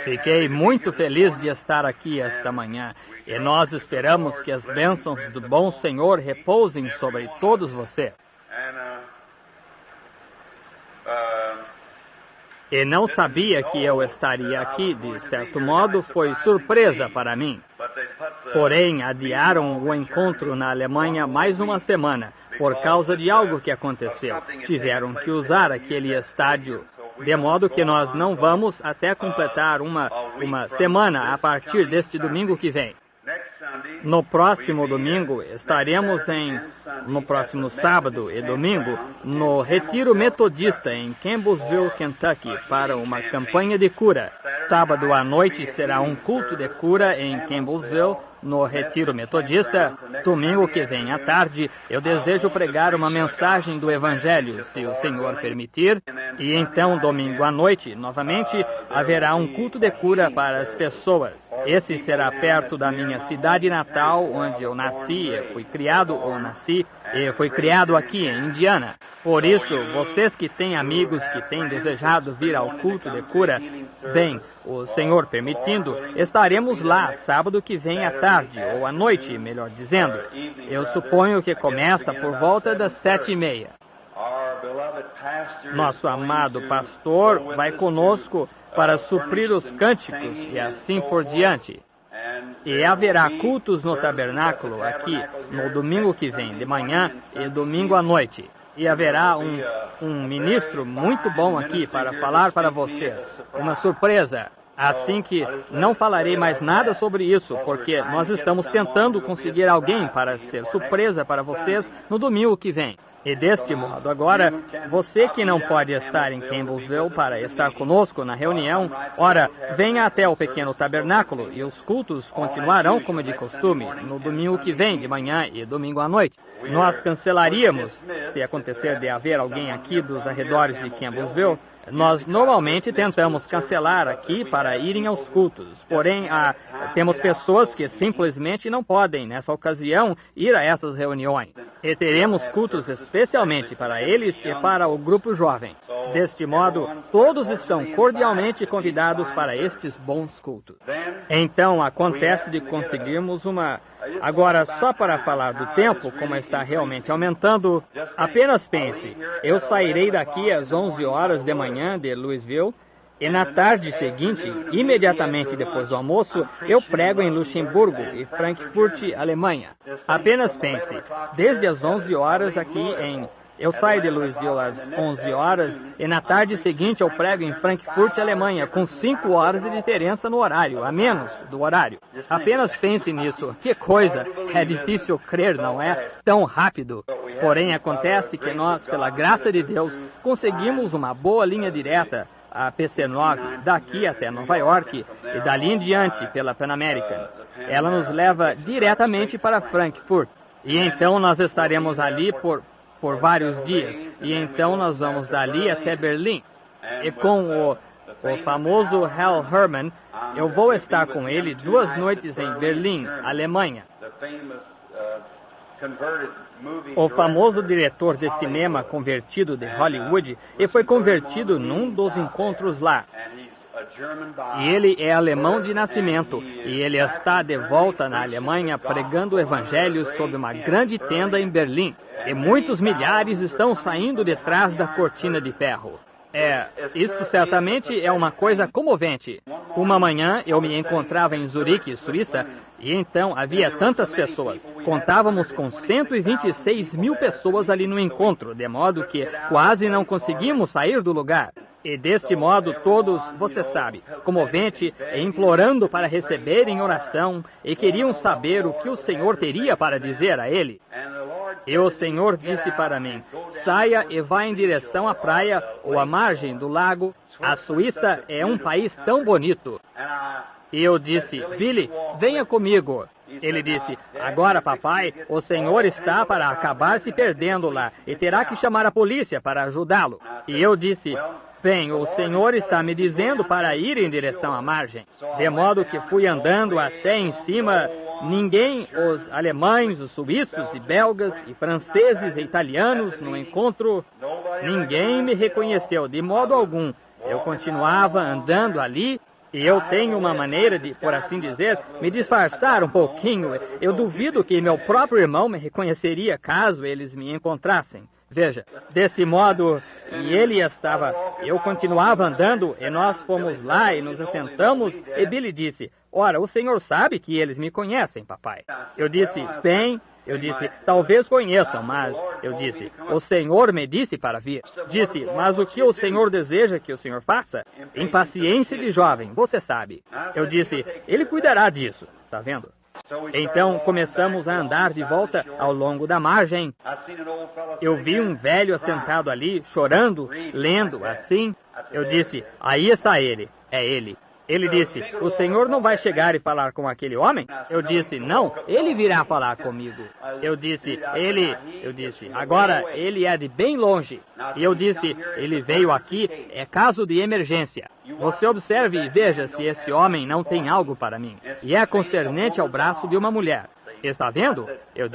Fiquei muito feliz de estar aqui esta manhã e nós esperamos que as bênçãos do bom Senhor repousem sobre todos vocês. E não sabia que eu estaria aqui, de certo modo foi surpresa para mim. Porém, adiaram o encontro na Alemanha mais uma semana, por causa de algo que aconteceu. Tiveram que usar aquele estádio, de modo que nós não vamos até completar uma semana a partir deste domingo que vem. No próximo domingo, estaremos no próximo sábado e domingo, no Retiro Metodista em Campbellsville, Kentucky, para uma campanha de cura. Sábado à noite será um culto de cura em Campbellsville, no Retiro Metodista. Domingo que vem à tarde, eu desejo pregar uma mensagem do Evangelho, se o Senhor permitir. E então, domingo à noite, novamente, haverá um culto de cura para as pessoas. Esse será perto da minha cidade natal, onde eu nasci, fui criado aqui em Indiana. Por isso, vocês que têm amigos que têm desejado vir ao culto de cura, bem, o Senhor permitindo, estaremos lá sábado que vem à tarde, ou à noite, melhor dizendo. Eu suponho que começa por volta das 7:30. Nosso amado pastor vai conosco para suprir os cânticos e assim por diante. E haverá cultos no tabernáculo aqui no domingo que vem de manhã e domingo à noite. E haverá um ministro muito bom aqui para falar para vocês. Uma surpresa. Assim que não falarei mais nada sobre isso, porque nós estamos tentando conseguir alguém para ser surpresa para vocês no domingo que vem. E deste modo, agora, você que não pode estar em Campbellsville para estar conosco na reunião, ora, venha até o pequeno tabernáculo e os cultos continuarão como de costume, no domingo que vem de manhã e domingo à noite. Nós cancelaríamos, se acontecer de haver alguém aqui dos arredores de Campbellsville, nós normalmente tentamos cancelar aqui para irem aos cultos. Porém, temos pessoas que simplesmente não podem, nessa ocasião, ir a essas reuniões. E teremos cultos especialmente para eles e para o grupo jovem. Deste modo, todos estão cordialmente convidados para estes bons cultos. Então, acontece de conseguirmos uma... Agora, só para falar do tempo, como está realmente aumentando, apenas pense, eu sairei daqui às 11 horas de manhã de Louisville, e na tarde seguinte, imediatamente depois do almoço, eu prego em Luxemburgo e Frankfurt, Alemanha. Apenas pense, desde as 11 horas aqui eu saio de Louisville às 11 horas e na tarde seguinte eu prego em Frankfurt, Alemanha, com 5 horas de diferença no horário, a menos do horário. Apenas pense nisso. Que coisa! É difícil crer, não é? Tão rápido. Porém, acontece que nós, pela graça de Deus, conseguimos uma boa linha direta, a PC9, daqui até Nova York e dali em diante pela Pan American. Ela nos leva diretamente para Frankfurt. E então nós estaremos ali por vários dias. E então nós vamos dali até Berlim. E com o famoso Hal Herman, eu vou estar com ele 2 noites em Berlim, Alemanha. O famoso diretor de cinema convertido de Hollywood, e foi convertido num dos encontros lá. E ele é alemão de nascimento, e ele está de volta na Alemanha pregando o evangelho sob uma grande tenda em Berlim. E muitos milhares estão saindo de trás da cortina de ferro. Isto certamente é uma coisa comovente. Uma manhã eu me encontrava em Zurique, Suíça, e então havia tantas pessoas. Contávamos com 126 mil pessoas ali no encontro, de modo que quase não conseguimos sair do lugar. E deste modo todos, você sabe, comovente, e implorando para receberem oração, e queriam saber o que o Senhor teria para dizer a ele. E o Senhor disse para mim, saia e vá em direção à praia ou à margem do lago. A Suíça é um país tão bonito. E eu disse, Billy, venha comigo. Ele disse, agora papai, o senhor está para acabar se perdendo lá e terá que chamar a polícia para ajudá-lo. E eu disse, bem, o senhor está me dizendo para ir em direção à margem. De modo que fui andando até em cima. Ninguém, os alemães, os suíços e belgas e franceses e italianos no encontro, ninguém me reconheceu de modo algum. Eu continuava andando ali E eu tenho uma maneira de, por assim dizer, me disfarçar um pouquinho. Eu duvido que meu próprio irmão me reconheceria caso eles me encontrassem. Veja, desse modo, e ele estava, eu continuava andando, e nós fomos lá e nos assentamos, e Billy disse, ora, o senhor sabe que eles me conhecem, papai. Eu disse, bem, talvez conheçam, mas, eu disse, o senhor me disse para vir. Disse, mas o que o senhor deseja que o senhor faça? Impaciência de jovem, você sabe. Eu disse, ele cuidará disso, está vendo? Então começamos a andar de volta ao longo da margem. Eu vi um velho assentado ali, chorando, lendo, assim. Eu disse, aí está ele, é ele. Ele disse, o senhor não vai chegar e falar com aquele homem? Eu disse, não, ele virá falar comigo. Eu disse, agora ele é de bem longe. E eu disse, ele veio aqui, é caso de emergência. Você observe e veja se esse homem não tem algo para mim. E é concernente ao braço de uma mulher. Está vendo? Eu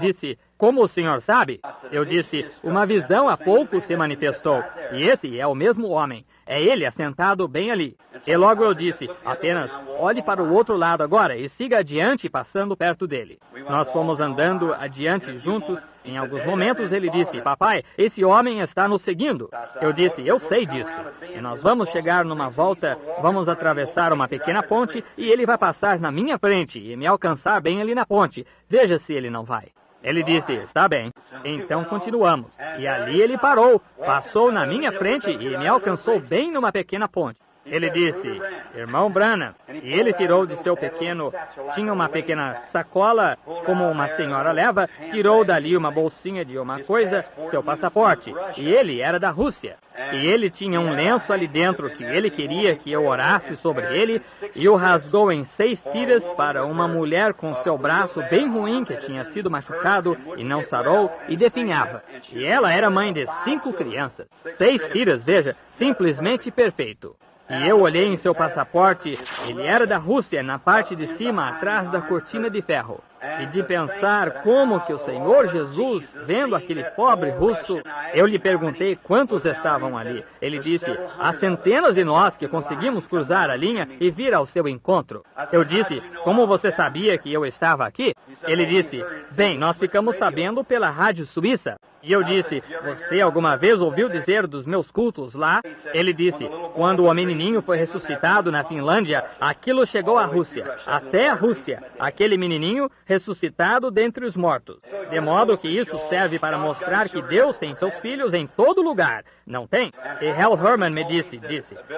disse, como o senhor sabe? Eu disse, uma visão há pouco se manifestou. E esse é o mesmo homem. É ele assentado bem ali. E logo eu disse, apenas olhe para o outro lado agora e siga adiante passando perto dele. Nós fomos andando adiante juntos. Em alguns momentos ele disse, papai, esse homem está nos seguindo. Eu disse, eu sei disso. E nós vamos chegar numa volta, vamos atravessar uma pequena ponte e ele vai passar na minha frente e me alcançar bem ali na ponte. Veja se ele não vai. Ele disse, está bem. Então continuamos. E ali ele parou, passou na minha frente e me alcançou bem numa pequena ponte. Ele disse, irmão Branham, e ele tirou de seu pequeno, tinha uma pequena sacola, como uma senhora leva, tirou dali uma bolsinha de uma coisa, seu passaporte, e ele era da Rússia. E ele tinha um lenço ali dentro que ele queria que eu orasse sobre ele, e o rasgou em 6 tiras para uma mulher com seu braço bem ruim, que tinha sido machucado e não sarou, e definhava. E ela era mãe de 5 crianças. 6 tiras, veja, simplesmente perfeito. E eu olhei em seu passaporte, ele era da Rússia, na parte de cima, atrás da cortina de ferro. E de pensar como que o Senhor Jesus, vendo aquele pobre russo, eu lhe perguntei quantos estavam ali. Ele disse, há centenas de nós que conseguimos cruzar a linha e vir ao seu encontro. Eu disse, como você sabia que eu estava aqui? Ele disse, bem, nós ficamos sabendo pela rádio suíça. E eu disse, você alguma vez ouviu dizer dos meus cultos lá? Ele disse, quando o menininho foi ressuscitado na Finlândia, aquilo chegou à Rússia, até a Rússia, aquele menininho ressuscitado dentre os mortos. De modo que isso serve para mostrar que Deus tem seus filhos em todo lugar, não tem? E Hal Herman me disse,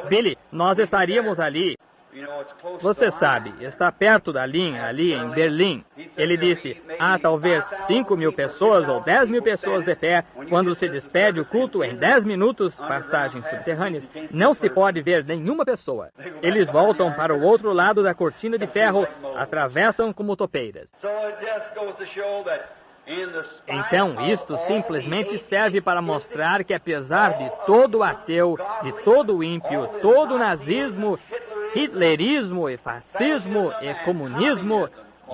Billy, nós estaríamos ali. Você sabe, está perto da linha, ali em Berlim. Ele disse, há talvez 5.000 pessoas ou 10.000 pessoas de pé. Quando se despede o culto em 10 minutos, passagens subterrâneas, não se pode ver nenhuma pessoa. Eles voltam para o outro lado da cortina de ferro, atravessam como topeiras. Então, isto simplesmente serve para mostrar que apesar de todo ateu, de todo ímpio, todo nazismo, hitlerismo e fascismo e comunismo,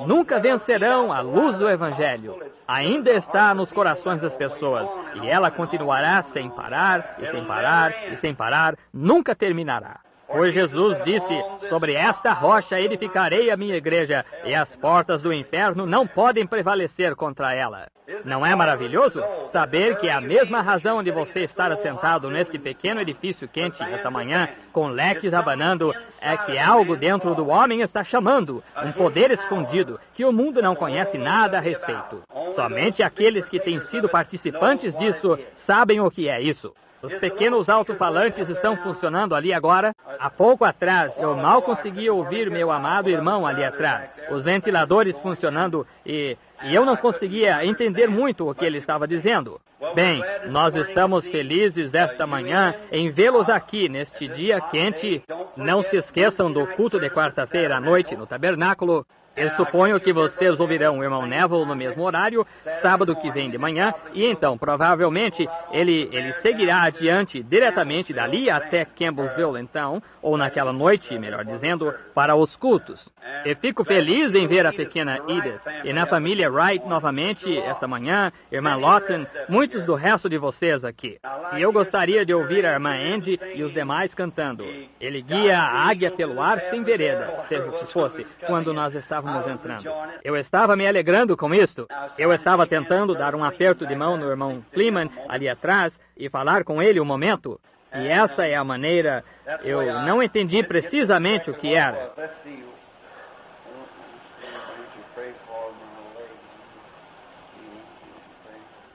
nunca vencerão a luz do Evangelho. Ainda está nos corações das pessoas, e ela continuará sem parar, e sem parar, e sem parar, nunca terminará. Pois Jesus disse, sobre esta rocha edificarei a minha igreja, e as portas do inferno não podem prevalecer contra ela. Não é maravilhoso saber que é a mesma razão de você estar assentado neste pequeno edifício quente esta manhã, com leques abanando, é que algo dentro do homem está chamando, um poder escondido, que o mundo não conhece nada a respeito. Somente aqueles que têm sido participantes disso sabem o que é isso. Os pequenos alto-falantes estão funcionando ali agora. Há pouco atrás, eu mal conseguia ouvir meu amado irmão ali atrás. Os ventiladores funcionando e eu não conseguia entender muito o que ele estava dizendo. Bem, nós estamos felizes esta manhã em vê-los aqui neste dia quente. Não se esqueçam do culto de quarta-feira à noite no tabernáculo. Eu suponho que vocês ouvirão o irmão Neville no mesmo horário, sábado que vem de manhã, e então, provavelmente, ele seguirá adiante diretamente dali até Campbellsville, então, ou naquela noite, melhor dizendo, para os cultos. E fico feliz em ver a pequena Edith e na família Wright novamente esta manhã, irmã Lawton, muitos do resto de vocês aqui. E eu gostaria de ouvir a irmã Andy e os demais cantando. Ele guia a águia pelo ar sem vereda, seja o que fosse, quando nós estávamos entrando. Eu estava me alegrando com isto. Eu estava tentando dar um aperto de mão no irmão Cleman ali atrás e falar com ele um momento. E essa é a maneira, eu não entendi precisamente o que era.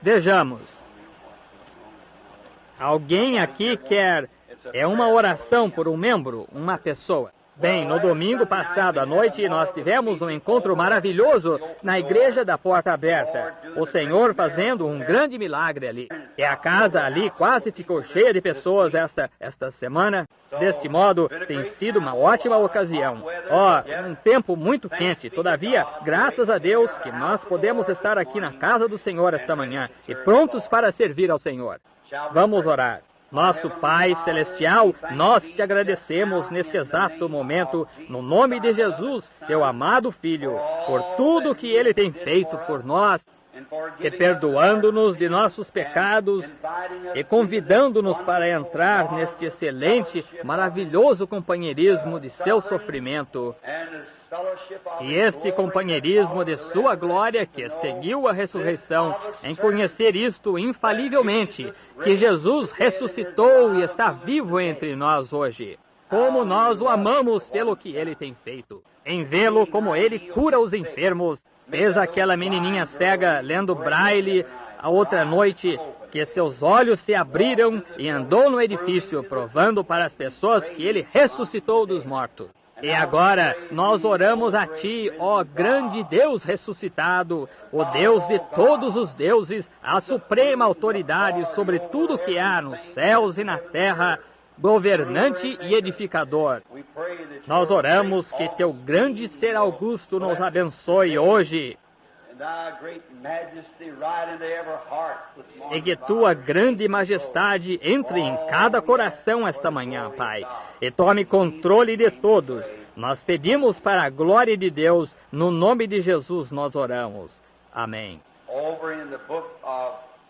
Vejamos. Alguém aqui quer... É uma oração por um membro, uma pessoa. Bem, no domingo passado à noite, nós tivemos um encontro maravilhoso na igreja da Porta Aberta. O Senhor fazendo um grande milagre ali. E a casa ali quase ficou cheia de pessoas esta semana. Deste modo, tem sido uma ótima ocasião. Um tempo muito quente. Todavia, graças a Deus que nós podemos estar aqui na casa do Senhor esta manhã e prontos para servir ao Senhor. Vamos orar. Nosso Pai Celestial, nós te agradecemos neste exato momento, no nome de Jesus, teu amado Filho, por tudo que Ele tem feito por nós, e perdoando-nos de nossos pecados, e convidando-nos para entrar neste excelente, maravilhoso companheirismo de seu sofrimento, e este companheirismo de sua glória que seguiu a ressurreição, em conhecer isto infalivelmente, que Jesus ressuscitou e está vivo entre nós hoje. Como nós o amamos pelo que Ele tem feito. Em vê-lo como Ele cura os enfermos, fez aquela menininha cega lendo braille a outra noite, que seus olhos se abriram e andou no edifício, provando para as pessoas que Ele ressuscitou dos mortos. E agora nós oramos a Ti, ó grande Deus ressuscitado, o Deus de todos os deuses, a suprema autoridade sobre tudo que há nos céus e na terra, governante e edificador. Nós oramos que Teu grande ser augusto nos abençoe hoje, e que Tua grande majestade entre em cada coração esta manhã, Pai, e tome controle de todos. Nós pedimos para a glória de Deus, no nome de Jesus nós oramos. Amém.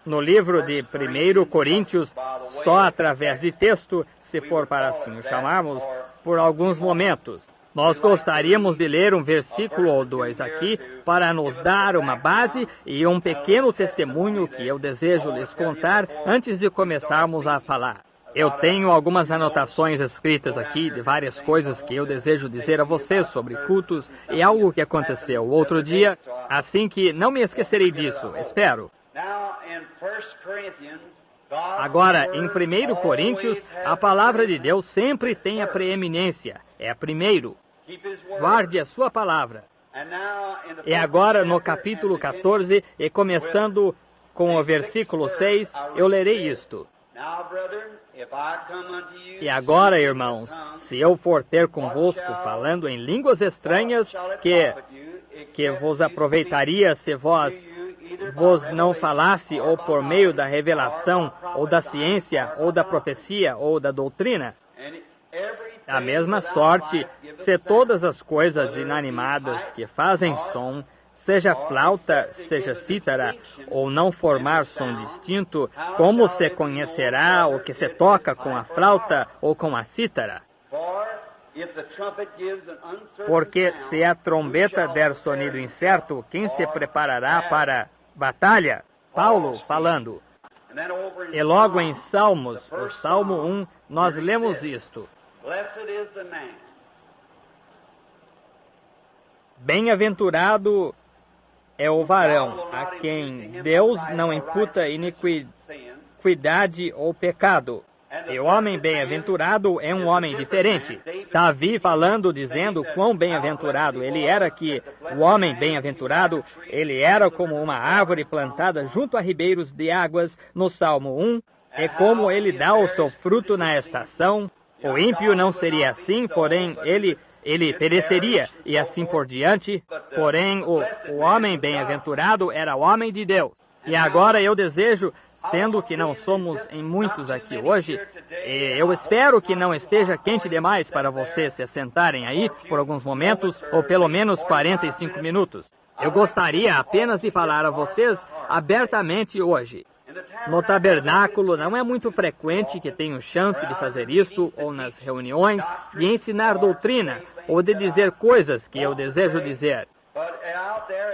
No livro de 1 Coríntios, só através de texto, se for para assim o chamarmos, por alguns momentos. Nós gostaríamos de ler um versículo ou dois aqui para nos dar uma base e um pequeno testemunho que eu desejo lhes contar antes de começarmos a falar. Eu tenho algumas anotações escritas aqui de várias coisas que eu desejo dizer a vocês sobre cultos e algo que aconteceu outro dia, assim que não me esquecerei disso, espero. Agora, em 1 Coríntios, a palavra de Deus sempre tem a preeminência. É primeiro. Guarde a sua palavra. E agora, no capítulo 14, e começando com o versículo 6, eu lerei isto. E agora, irmãos, se eu for ter convosco falando em línguas estranhas, que vos aproveitaria se vos não falasse ou por meio da revelação, ou da ciência, ou da profecia, ou da doutrina? A mesma sorte, se todas as coisas inanimadas que fazem som, seja flauta, seja cítara, ou não formar som distinto, como se conhecerá o que se toca com a flauta ou com a cítara? Porque se a trombeta der sonido incerto, quem se preparará para batalha? Paulo falando. E logo em Salmos, o Salmo 1, nós lemos isto. Bem-aventurado é o varão a quem Deus não imputa iniquidade ou pecado. E o homem bem-aventurado é um homem diferente. Davi falando, dizendo quão bem-aventurado ele era, que o homem bem-aventurado, ele era como uma árvore plantada junto a ribeiros de águas, no Salmo 1, e como ele dá o seu fruto na estação. O ímpio não seria assim, porém ele ele pereceria e assim por diante. Porém, o homem bem-aventurado era o homem de Deus. E agora eu desejo, sendo que não somos em muitos aqui hoje, eu espero que não esteja quente demais para vocês se assentarem aí por alguns momentos, ou pelo menos 45 minutos. Eu gostaria apenas de falar a vocês abertamente hoje. No tabernáculo não é muito frequente que tenham chance de fazer isto, ou nas reuniões, de ensinar doutrina, ou de dizer coisas que eu desejo dizer.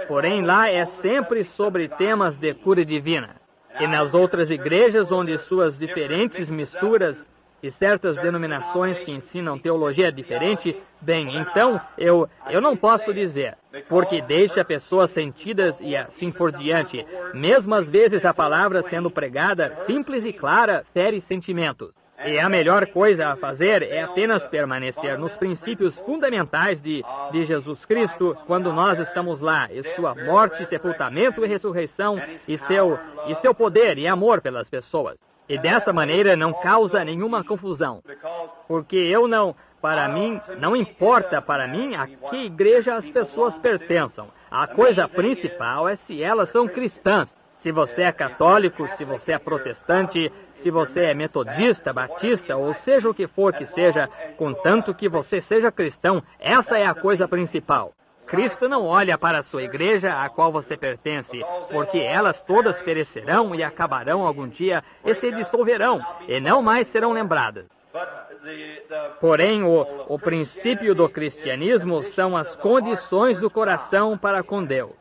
Porém, lá é sempre sobre temas de cura divina. E nas outras igrejas, onde suas diferentes misturas e certas denominações que ensinam teologia diferente, bem, então, eu não posso dizer, porque deixa pessoas sentidas e assim por diante. Mesmo às vezes a palavra sendo pregada, simples e clara, fere sentimentos. E a melhor coisa a fazer é apenas permanecer nos princípios fundamentais de Jesus Cristo, quando nós estamos lá, e sua morte, sepultamento e ressurreição, e seu poder e amor pelas pessoas. E dessa maneira não causa nenhuma confusão. Porque não importa para mim a que igreja as pessoas pertençam. A coisa principal é se elas são cristãs. Se você é católico, se você é protestante, se você é metodista, batista, ou seja o que for que seja, contanto que você seja cristão, essa é a coisa principal. Cristo não olha para a sua igreja a qual você pertence, porque elas todas perecerão e acabarão algum dia e se dissolverão, e não mais serão lembradas. Porém, o princípio do cristianismo são as condições do coração para com Deus.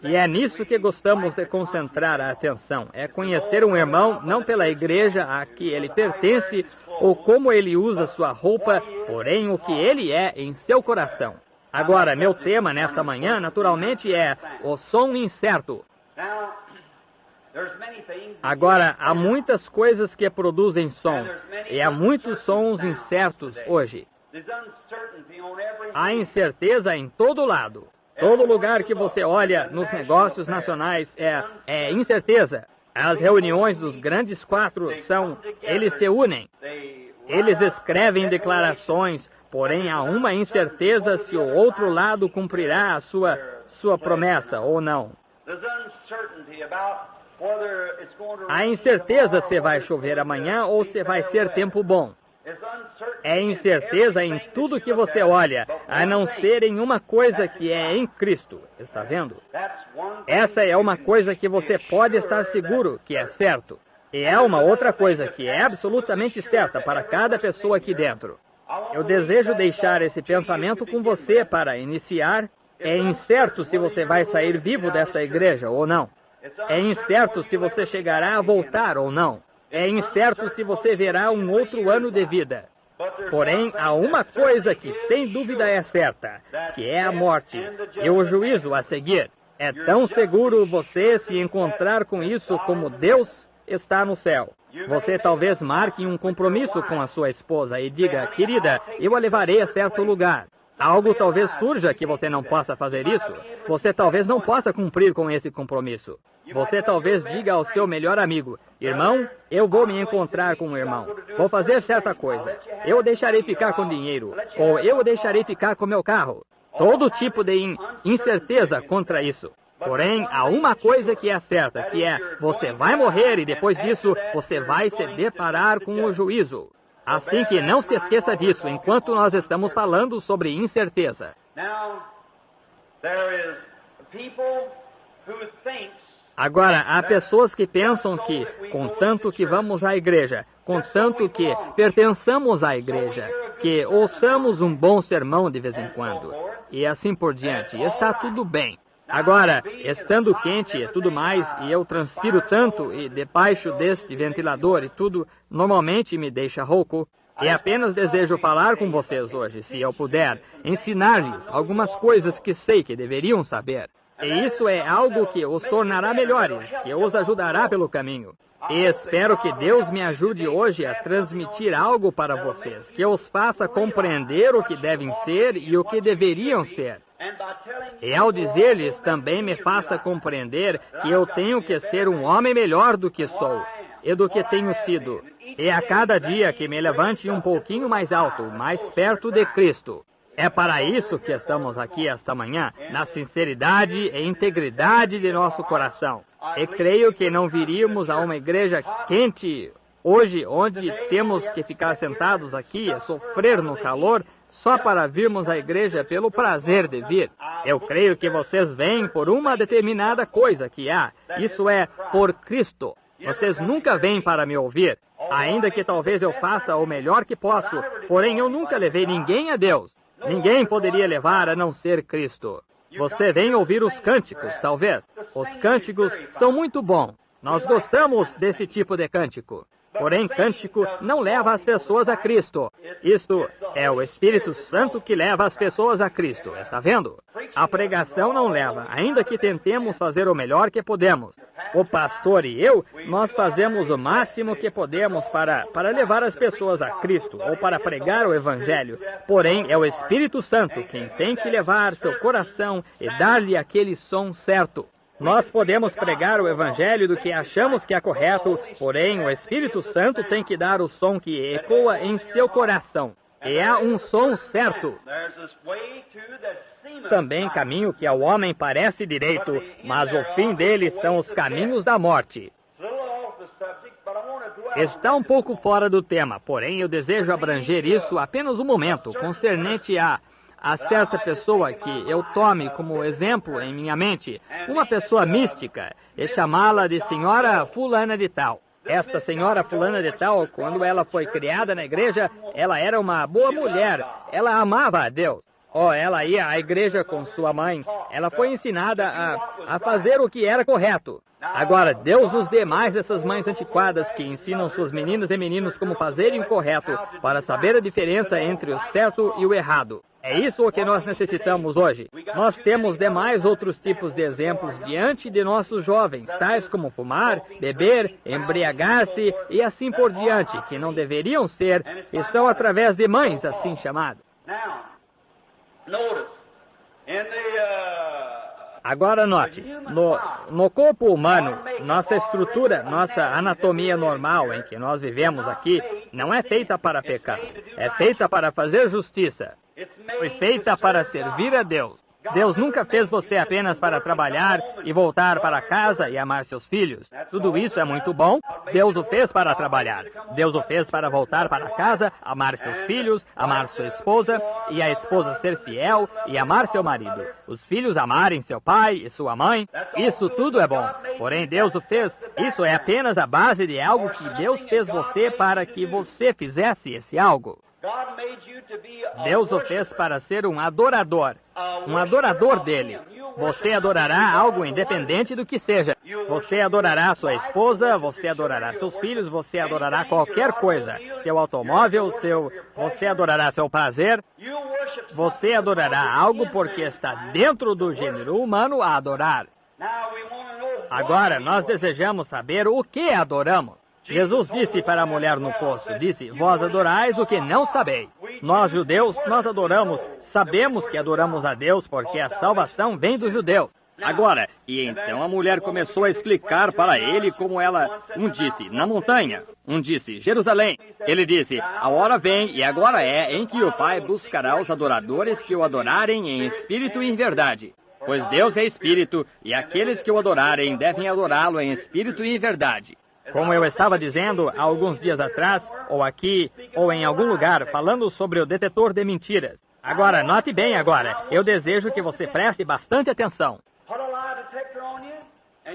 E é nisso que gostamos de concentrar a atenção. É conhecer um irmão não pela igreja a que ele pertence ou como ele usa sua roupa, porém o que ele é em seu coração. Agora, meu tema nesta manhã, naturalmente, é o som incerto. Agora, há muitas coisas que produzem som, e há muitos sons incertos hoje. Há incerteza em todo lado. Todo lugar que você olha nos negócios nacionais é incerteza. As reuniões dos grandes quatro eles se unem. Eles escrevem declarações, porém há uma incerteza se o outro lado cumprirá a sua promessa ou não. Há incerteza se vai chover amanhã ou se vai ser tempo bom. É incerteza em tudo que você olha, a não ser em uma coisa que é em Cristo. Está vendo? Essa é uma coisa que você pode estar seguro que é certo. E é uma outra coisa que é absolutamente certa para cada pessoa aqui dentro. Eu desejo deixar esse pensamento com você para iniciar. É incerto se você vai sair vivo dessa igreja ou não. É incerto se você chegará a voltar ou não. É incerto se você verá um outro ano de vida. Porém, há uma coisa que sem dúvida é certa, que é a morte e o juízo a seguir. É tão seguro você se encontrar com isso como Deus está no céu. Você talvez marque um compromisso com a sua esposa e diga, querida, eu a levarei a certo lugar. Algo talvez surja que você não possa fazer isso. Você talvez não possa cumprir com esse compromisso. Você talvez diga ao seu melhor amigo, irmão, eu vou me encontrar com um irmão. Vou fazer certa coisa. Eu o deixarei ficar com dinheiro. Ou eu o deixarei ficar com meu carro. Todo tipo de incerteza contra isso. Porém, há uma coisa que é certa, que é, você vai morrer e depois disso, você vai se deparar com o juízo. Assim que não se esqueça disso, enquanto nós estamos falando sobre incerteza. Agora, há pessoas que pensam que, contanto que vamos à igreja, contanto que pertençamos à igreja, que ouçamos um bom sermão de vez em quando, e assim por diante, está tudo bem. Agora, estando quente e tudo mais, e eu transpiro tanto, e debaixo deste ventilador e tudo, normalmente me deixa rouco, e apenas desejo falar com vocês hoje, se eu puder, ensinar-lhes algumas coisas que sei que deveriam saber. E isso é algo que os tornará melhores, que os ajudará pelo caminho. E espero que Deus me ajude hoje a transmitir algo para vocês, que os faça compreender o que devem ser e o que deveriam ser. E ao dizer-lhes, também me faça compreender que eu tenho que ser um homem melhor do que sou e do que tenho sido. E a cada dia que me levante um pouquinho mais alto, mais perto de Cristo. É para isso que estamos aqui esta manhã, na sinceridade e integridade de nosso coração. E creio que não viríamos a uma igreja quente hoje, onde temos que ficar sentados aqui e sofrer no calor, só para virmos à igreja pelo prazer de vir. Eu creio que vocês vêm por uma determinada coisa que há, isso é, por Cristo. Vocês nunca vêm para me ouvir, ainda que talvez eu faça o melhor que posso, porém eu nunca levei ninguém a Deus. Ninguém poderia levar a não ser Cristo. Você vem ouvir os cânticos, talvez. Os cânticos são muito bons. Nós gostamos desse tipo de cântico. Porém, cântico não leva as pessoas a Cristo. Isto é o Espírito Santo que leva as pessoas a Cristo. Está vendo? A pregação não leva, ainda que tentemos fazer o melhor que podemos. O pastor e eu, nós fazemos o máximo que podemos para levar as pessoas a Cristo, ou para pregar o Evangelho. Porém, é o Espírito Santo quem tem que levar seu coração e dar-lhe aquele som certo. Nós podemos pregar o Evangelho do que achamos que é correto, porém o Espírito Santo tem que dar o som que ecoa em seu coração. E há um som certo. Também caminho que ao homem parece direito, mas o fim dele são os caminhos da morte. Está um pouco fora do tema, porém eu desejo abranger isso apenas um momento, concernente a certa pessoa que eu tome como exemplo em minha mente, uma pessoa mística, e chamá-la de Senhora Fulana de Tal. Esta Senhora Fulana de Tal, quando ela foi criada na igreja, ela era uma boa mulher, ela amava a Deus. Ela ia à igreja com sua mãe, ela foi ensinada a fazer o que era correto. Agora, Deus nos dê mais essas mães antiquadas que ensinam suas meninas e meninos como fazerem o correto, para saber a diferença entre o certo e o errado. É isso o que nós necessitamos hoje. Nós temos demais outros tipos de exemplos diante de nossos jovens, tais como fumar, beber, embriagar-se e assim por diante, que não deveriam ser, e são através de mães assim chamadas. Agora note, no corpo humano, nossa estrutura, nossa anatomia normal em que nós vivemos aqui, não é feita para pecar, é feita para fazer justiça. Foi feita para servir a Deus. Deus nunca fez você apenas para trabalhar e voltar para casa e amar seus filhos. Tudo isso é muito bom. Deus o fez para trabalhar. Deus o fez para voltar para casa, amar seus filhos, amar sua esposa, e a esposa ser fiel e amar seu marido. Os filhos amarem seu pai e sua mãe. Isso tudo é bom. Porém, Deus o fez. Isso é apenas a base de algo que Deus fez você para que você fizesse esse algo. Deus o fez para ser um adorador dele. Você adorará algo independente do que seja. Você adorará sua esposa, você adorará seus filhos, você adorará qualquer coisa. Seu automóvel, você adorará seu prazer. Você adorará algo porque está dentro do gênero humano a adorar. Agora, nós desejamos saber o que adoramos. Jesus disse para a mulher no poço, disse, vós adorais o que não sabeis. Nós, judeus, nós adoramos, sabemos que adoramos a Deus porque a salvação vem dos judeus. Agora, e então a mulher começou a explicar para ele como ela, um disse, na montanha, um disse, Jerusalém. Ele disse, a hora vem e agora é em que o Pai buscará os adoradores que o adorarem em espírito e em verdade. Pois Deus é espírito e aqueles que o adorarem devem adorá-lo em espírito e em verdade. Como eu estava dizendo há alguns dias atrás, ou aqui, ou em algum lugar, falando sobre o detetor de mentiras. Agora, note bem agora, eu desejo que você preste bastante atenção.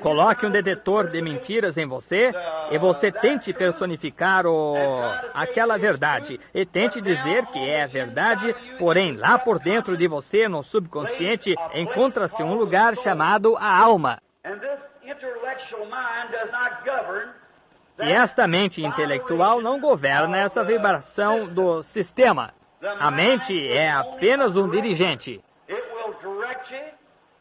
Coloque um detetor de mentiras em você e você tente personificar aquela verdade. E tente dizer que é verdade, porém lá por dentro de você, no subconsciente, encontra-se um lugar chamado a alma. E esta mente intelectual não governa essa vibração do sistema. A mente é apenas um dirigente.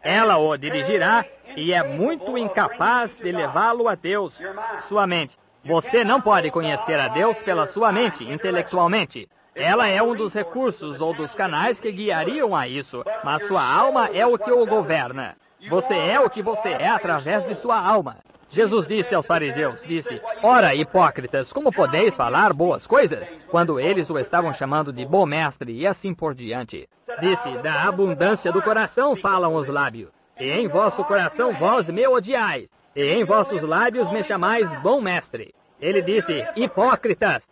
Ela o dirigirá e é muito incapaz de levá-lo a Deus, sua mente. Você não pode conhecer a Deus pela sua mente, intelectualmente. Ela é um dos recursos ou dos canais que guiariam a isso, mas sua alma é o que o governa. Você é o que você é através de sua alma. Jesus disse aos fariseus, disse, ora, hipócritas, como podeis falar boas coisas? Quando eles o estavam chamando de bom mestre e assim por diante. Disse, da abundância do coração falam os lábios. E em vosso coração vós me odiais. E em vossos lábios me chamais bom mestre. Ele disse, hipócritas.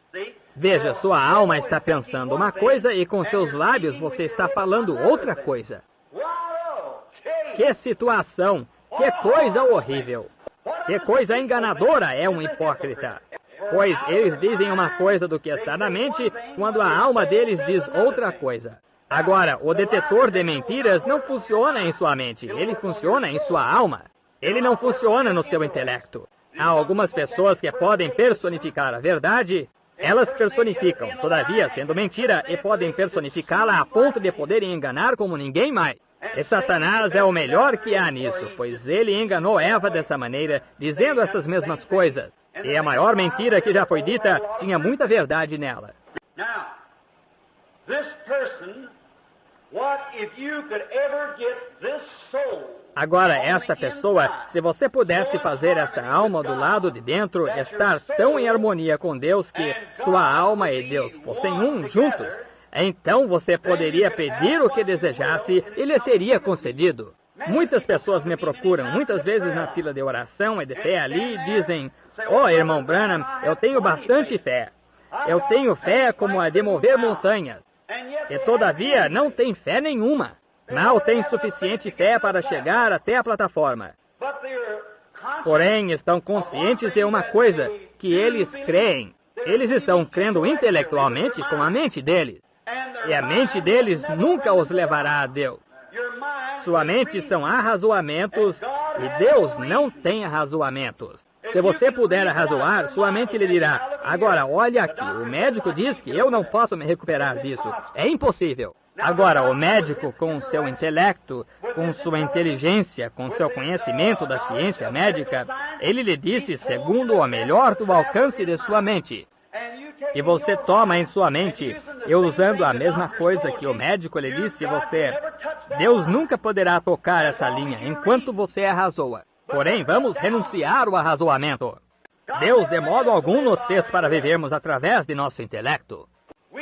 Veja, sua alma está pensando uma coisa e com seus lábios você está falando outra coisa. Que situação! Que coisa horrível! Que coisa enganadora é um hipócrita! Pois eles dizem uma coisa do que está na mente, quando a alma deles diz outra coisa. Agora, o detetor de mentiras não funciona em sua mente, ele funciona em sua alma. Ele não funciona no seu intelecto. Há algumas pessoas que podem personificar a verdade. Elas personificam, todavia, sendo mentira, e podem personificá-la a ponto de poderem enganar como ninguém mais. E Satanás é o melhor que há nisso, pois ele enganou Eva dessa maneira, dizendo essas mesmas coisas. E a maior mentira que já foi dita tinha muita verdade nela. Now, this person, what if you could ever get this soul? Agora, esta pessoa, se você pudesse fazer esta alma do lado de dentro estar tão em harmonia com Deus que sua alma e Deus fossem um juntos, então você poderia pedir o que desejasse e lhe seria concedido. Muitas pessoas me procuram, muitas vezes na fila de oração e de fé ali, e dizem, oh, irmão Branham, eu tenho bastante fé. Eu tenho fé como a de mover montanhas. E todavia não tem fé nenhuma. Mal tem suficiente fé para chegar até a plataforma. Porém, estão conscientes de uma coisa, que eles creem. Eles estão crendo intelectualmente com a mente deles. E a mente deles nunca os levará a Deus. Sua mente são arrazoamentos e Deus não tem arrazoamentos. Se você puder arrazoar, sua mente lhe dirá, agora olha aqui, o médico diz que eu não posso me recuperar disso. É impossível. Agora, o médico, com o seu intelecto, com sua inteligência, com seu conhecimento da ciência médica, ele lhe disse segundo o melhor do alcance de sua mente. E você toma em sua mente, e usando a mesma coisa que o médico lhe disse, Deus nunca poderá tocar essa linha enquanto você arrazoa. Porém, vamos renunciar ao arrazoamento. Deus, de modo algum, nos fez para vivermos através de nosso intelecto.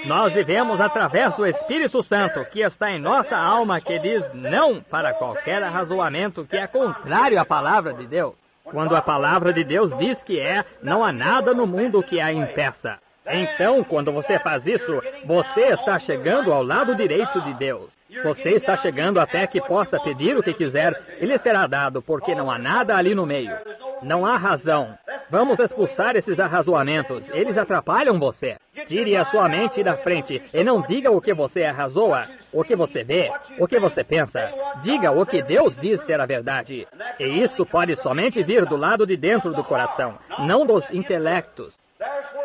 Nós vivemos através do Espírito Santo, que está em nossa alma, que diz não para qualquer arrazoamento que é contrário à palavra de Deus. Quando a palavra de Deus diz que não há nada no mundo que a impeça. Então, quando você faz isso, você está chegando ao lado direito de Deus. Você está chegando até que possa pedir o que quiser, e lhe será dado, porque não há nada ali no meio. Não há razão. Vamos expulsar esses arrazoamentos. Eles atrapalham você. Tire a sua mente da frente e não diga o que você arrazoa, o que você vê, o que você pensa. Diga o que Deus diz ser a verdade. E isso pode somente vir do lado de dentro do coração, não dos intelectos.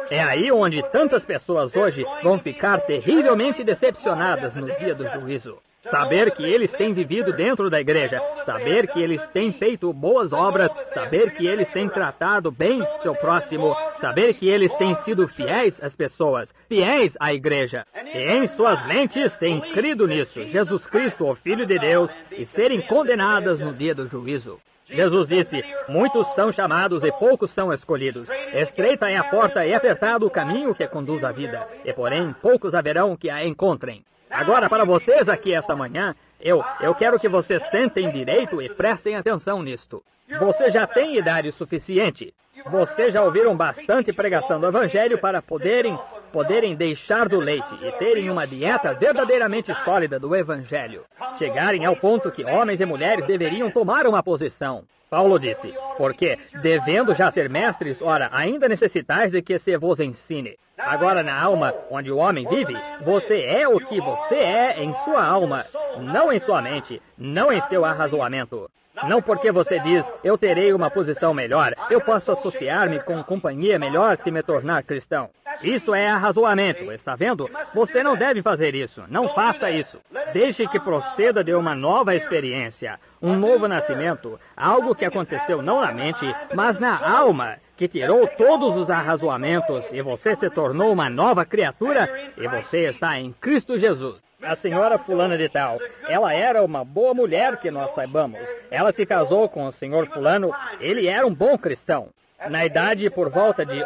É aí onde tantas pessoas hoje vão ficar terrivelmente decepcionadas no dia do juízo. Saber que eles têm vivido dentro da igreja, saber que eles têm feito boas obras, saber que eles têm tratado bem seu próximo, saber que eles têm sido fiéis às pessoas, fiéis à igreja. E em suas mentes têm crido nisso, Jesus Cristo, o Filho de Deus, e serem condenadas no dia do juízo. Jesus disse, muitos são chamados e poucos são escolhidos. Estreita é a porta e apertado o caminho que conduz à vida, e porém poucos haverão que a encontrem. Agora, para vocês aqui esta manhã, eu quero que vocês sentem direito e prestem atenção nisto. Você já tem idade suficiente. Vocês já ouviram bastante pregação do Evangelho para poderem deixar do leite e terem uma dieta verdadeiramente sólida do Evangelho. Chegarem ao ponto que homens e mulheres deveriam tomar uma posição. Paulo disse, porque, devendo já ser mestres, ora, ainda necessitais de que se vos ensine. Agora, na alma, onde o homem vive, você é o que você é em sua alma, não em sua mente, não em seu arrazoamento. Não porque você diz, eu terei uma posição melhor, eu posso associar-me com companhia melhor se me tornar cristão. Isso é arrazoamento, está vendo? Você não deve fazer isso, não faça isso. Deixe que proceda de uma nova experiência, um novo nascimento, algo que aconteceu não na mente, mas na alma, que tirou todos os arrazoamentos e você se tornou uma nova criatura e você está em Cristo Jesus. A senhora fulana de tal, ela era uma boa mulher que nós saibamos. Ela se casou com o senhor fulano, ele era um bom cristão. Na idade por volta de,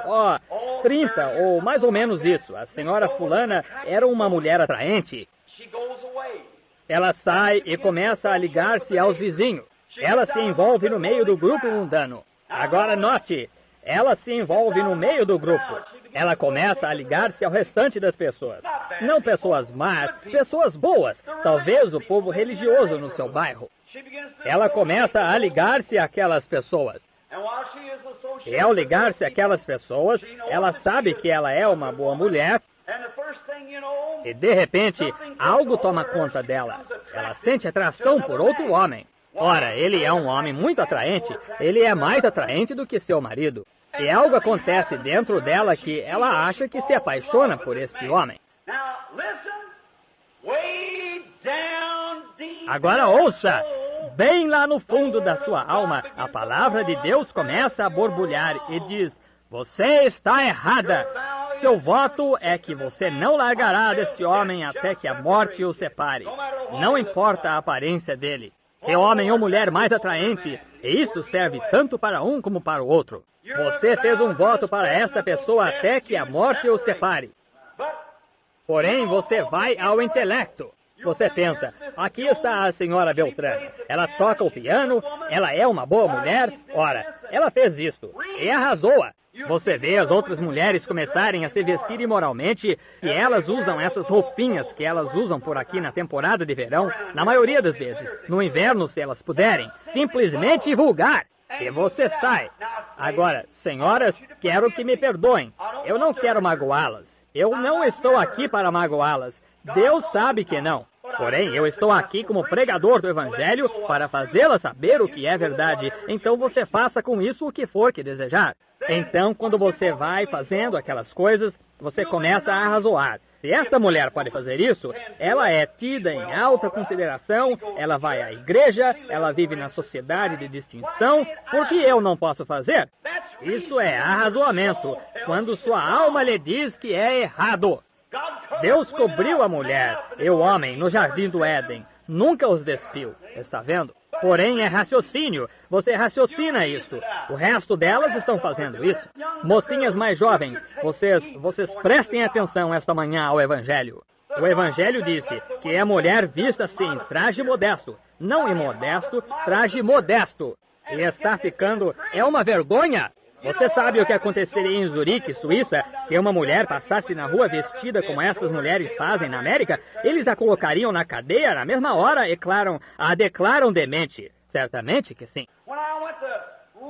30 ou mais ou menos isso, a senhora fulana era uma mulher atraente. Ela sai e começa a ligar-se aos vizinhos. Ela se envolve no meio do grupo mundano. Agora note, ela se envolve no meio do grupo. Ela começa a ligar-se ao restante das pessoas. Não pessoas más, pessoas boas. Talvez o povo religioso no seu bairro. Ela começa a ligar-se àquelas pessoas. E ao ligar-se àquelas pessoas, ela sabe que ela é uma boa mulher. E de repente, algo toma conta dela. Ela sente atração por outro homem. Ora, ele é um homem muito atraente. Ele é mais atraente do que seu marido. E algo acontece dentro dela que ela acha que se apaixona por este homem. Agora ouça! Bem lá no fundo da sua alma, a palavra de Deus começa a borbulhar e diz: você está errada. Seu voto é que você não largará desse homem até que a morte o separe. Não importa a aparência dele. Que homem ou mulher mais atraente, e isto serve tanto para um como para o outro. Você fez um voto para esta pessoa até que a morte o separe. Porém, você vai ao intelecto. Você pensa, aqui está a senhora Beltrano. Ela toca o piano, ela é uma boa mulher. Ora, ela fez isto e arrasou-a. Você vê as outras mulheres começarem a se vestir imoralmente e elas usam essas roupinhas que elas usam por aqui na temporada de verão, na maioria das vezes, no inverno se elas puderem, simplesmente vulgar. E você sai. Agora, senhoras, quero que me perdoem. Eu não quero magoá-las. Eu não estou aqui para magoá-las. Deus sabe que não. Porém, eu estou aqui como pregador do Evangelho para fazê-la saber o que é verdade. Então você faça com isso o que for que desejar. Então, quando você vai fazendo aquelas coisas, você começa a arrazoar. Se esta mulher pode fazer isso, ela é tida em alta consideração, ela vai à igreja, ela vive na sociedade de distinção, por que eu não posso fazer? Isso é arrazoamento, quando sua alma lhe diz que é errado. Deus cobriu a mulher e o homem no jardim do Éden, nunca os despiu, está vendo? Porém, é raciocínio. Você raciocina isto. O resto delas estão fazendo isso. Mocinhas mais jovens, vocês prestem atenção esta manhã ao Evangelho. O Evangelho disse que a mulher vista assim, traje modesto. Não imodesto, traje modesto. E está ficando... É uma vergonha. Você sabe o que aconteceria em Zurique, Suíça, se uma mulher passasse na rua vestida como essas mulheres fazem na América? Eles a colocariam na cadeia na mesma hora e, claro, a declaram demente. Certamente que sim.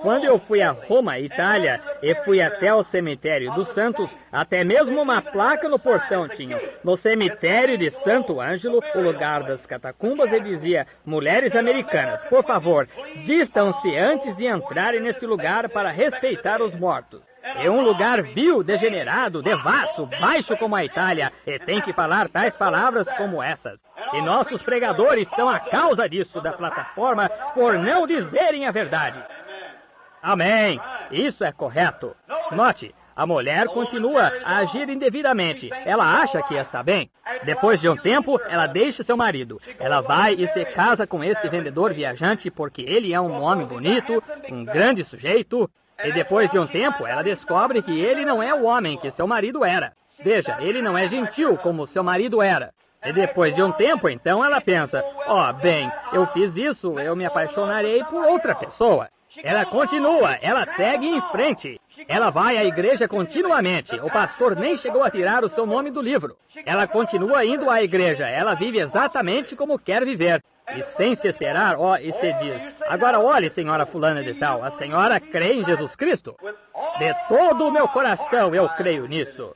Quando eu fui a Roma, Itália, e fui até o cemitério dos Santos, até mesmo uma placa no portão tinha. No cemitério de Santo Ângelo, o lugar das catacumbas, e dizia: mulheres americanas, por favor, vistam-se antes de entrarem nesse lugar para respeitar os mortos. É um lugar vil, degenerado, devasso, baixo como a Itália, e tem que falar tais palavras como essas. E nossos pregadores são a causa disso da plataforma por não dizerem a verdade. Amém. Isso é correto. Note, a mulher continua a agir indevidamente. Ela acha que está bem. Depois de um tempo, ela deixa seu marido. Ela vai e se casa com este vendedor viajante porque ele é um homem bonito, um grande sujeito. E depois de um tempo, ela descobre que ele não é o homem que seu marido era. Veja, ele não é gentil como seu marido era. E depois de um tempo, então, ela pensa: bem, eu fiz isso, eu me apaixonarei por outra pessoa. Ela continua, ela segue em frente. Ela vai à igreja continuamente. O pastor nem chegou a tirar o seu nome do livro. Ela continua indo à igreja. Ela vive exatamente como quer viver. E sem se esperar, e se diz: agora olhe, senhora fulana de tal, a senhora crê em Jesus Cristo? De todo o meu coração eu creio nisso.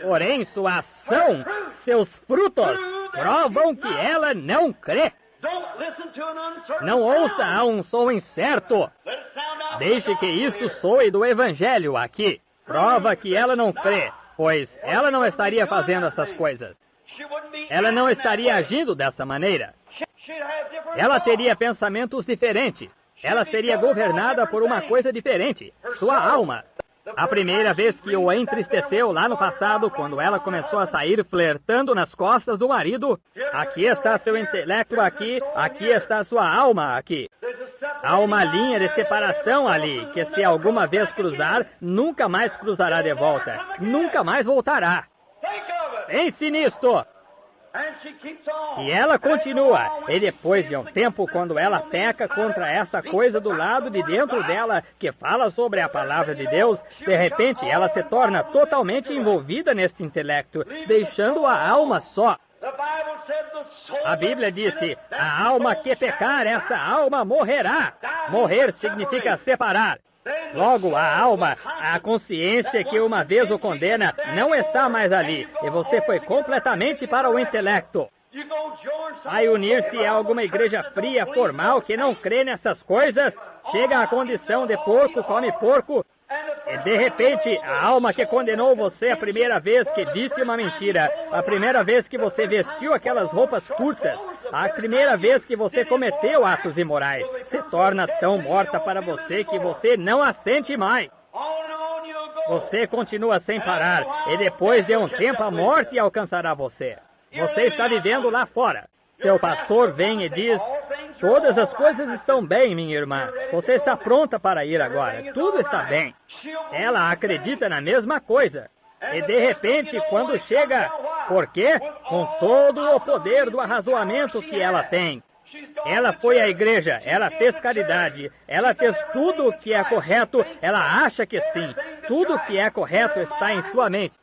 Porém, sua ação, seus frutos, provam que ela não crê. Não ouça a um som incerto. Deixe que isso soe do Evangelho aqui. Prova que ela não crê, pois ela não estaria fazendo essas coisas. Ela não estaria agindo dessa maneira. Ela teria pensamentos diferentes. Ela seria governada por uma coisa diferente, sua alma. A primeira vez que o entristeceu lá no passado, quando ela começou a sair flertando nas costas do marido, aqui está seu intelecto aqui está sua alma aqui. Há uma linha de separação ali, que se alguma vez cruzar, nunca mais cruzará de volta. Nunca mais voltará. Pense nisto. E ela continua, e depois de um tempo, quando ela peca contra esta coisa do lado de dentro dela, que fala sobre a palavra de Deus, de repente ela se torna totalmente envolvida neste intelecto, deixando a alma só. A Bíblia disse, a alma que pecar, essa alma morrerá. Morrer significa separar. Logo, a alma, a consciência que uma vez o condena, não está mais ali, e você foi completamente para o intelecto. Vai unir-se a alguma igreja fria, formal, que não crê nessas coisas, chega à condição de porco, come porco, e de repente, a alma que condenou você a primeira vez que disse uma mentira, a primeira vez que você vestiu aquelas roupas curtas, a primeira vez que você cometeu atos imorais, se torna tão morta para você que você não a sente mais. Você continua sem parar, e depois de um tempo a morte alcançará você. Você está vivendo lá fora. Seu pastor vem e diz, todas as coisas estão bem, minha irmã. Você está pronta para ir agora. Tudo está bem. Ela acredita na mesma coisa. E de repente, quando chega, por quê? Com todo o poder do arrazoamento que ela tem. Ela foi à igreja, ela fez caridade, ela fez tudo o que é correto, ela acha que sim. Tudo o que é correto está em sua mente.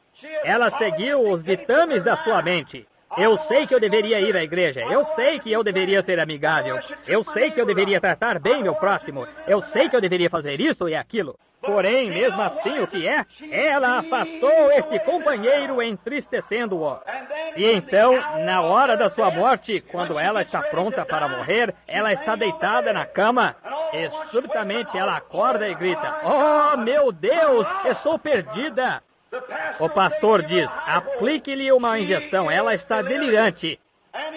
Ela seguiu os ditames da sua mente. Eu sei que eu deveria ir à igreja. Eu sei que eu deveria ser amigável. Eu sei que eu deveria tratar bem meu próximo. Eu sei que eu deveria fazer isso e aquilo. Porém, mesmo assim, o que é? Ela afastou este companheiro, entristecendo-o. E então, na hora da sua morte, quando ela está pronta para morrer, ela está deitada na cama e subitamente ela acorda e grita, oh, meu Deus, estou perdida. O pastor diz, aplique-lhe uma injeção, ela está delirante.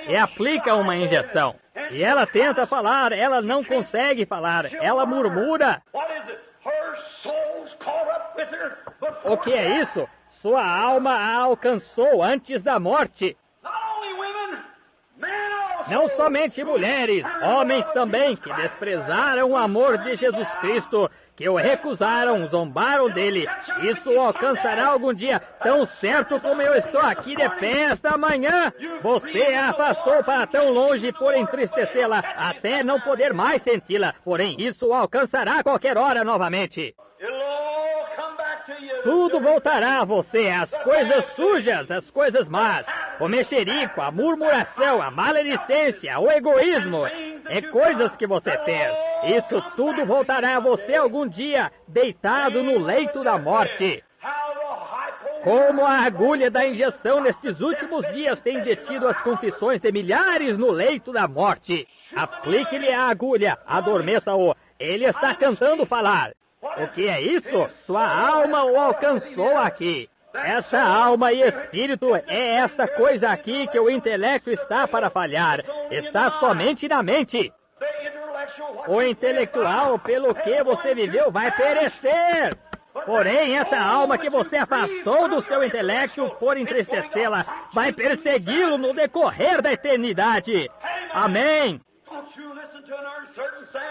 E aplica uma injeção. E ela tenta falar, ela não consegue falar, ela murmura. O que é isso? Sua alma a alcançou antes da morte. Não somente mulheres, homens também, que desprezaram o amor de Jesus Cristo, que o recusaram, zombaram dele. Isso o alcançará algum dia, tão certo como eu estou aqui de pé esta manhã. Você a afastou para tão longe por entristecê-la, até não poder mais senti-la. Porém, isso o alcançará a qualquer hora novamente. Tudo voltará a você, as coisas sujas, as coisas más, o mexerico, a murmuração, a maledicência, o egoísmo, é coisas que você fez. Isso tudo voltará a você algum dia, deitado no leito da morte. Como a agulha da injeção nestes últimos dias tem detido as confissões de milhares no leito da morte. Aplique-lhe a agulha, adormeça-o. Ele está cantando falar. O que é isso? Sua alma o alcançou aqui. Essa alma e espírito é esta coisa aqui que o intelecto está para falhar. Está somente na mente. O intelectual, pelo que você viveu, vai perecer. Porém, essa alma que você afastou do seu intelecto por entristecê-la, vai persegui-lo no decorrer da eternidade. Amém.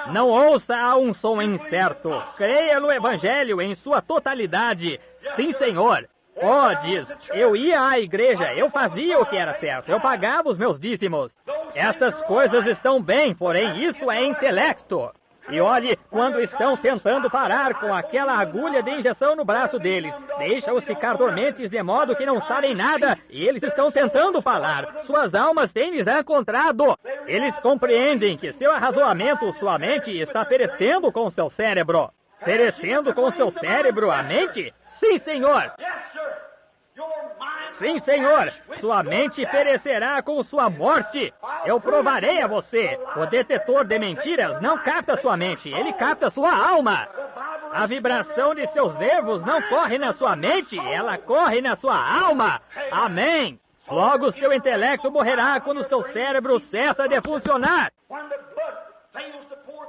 Não ouça a um som incerto. Creia no Evangelho em sua totalidade. Sim, Senhor. Oh, diz, eu ia à igreja, eu fazia o que era certo, eu pagava os meus dízimos. Essas coisas estão bem, porém isso é intelecto. E olhe, quando estão tentando parar com aquela agulha de injeção no braço deles, deixa-os ficar dormentes de modo que não sabem nada, e eles estão tentando falar. Suas almas têm lhes encontrado. Eles compreendem que seu arrazoamento, sua mente, está perecendo com seu cérebro. Perecendo com seu cérebro, a mente? Sim, Senhor. Sim, Senhor, sua mente perecerá com sua morte. Eu provarei a você. O detetor de mentiras não capta sua mente, ele capta sua alma. A vibração de seus nervos não corre na sua mente, ela corre na sua alma. Amém. Logo, seu intelecto morrerá quando seu cérebro cessa de funcionar.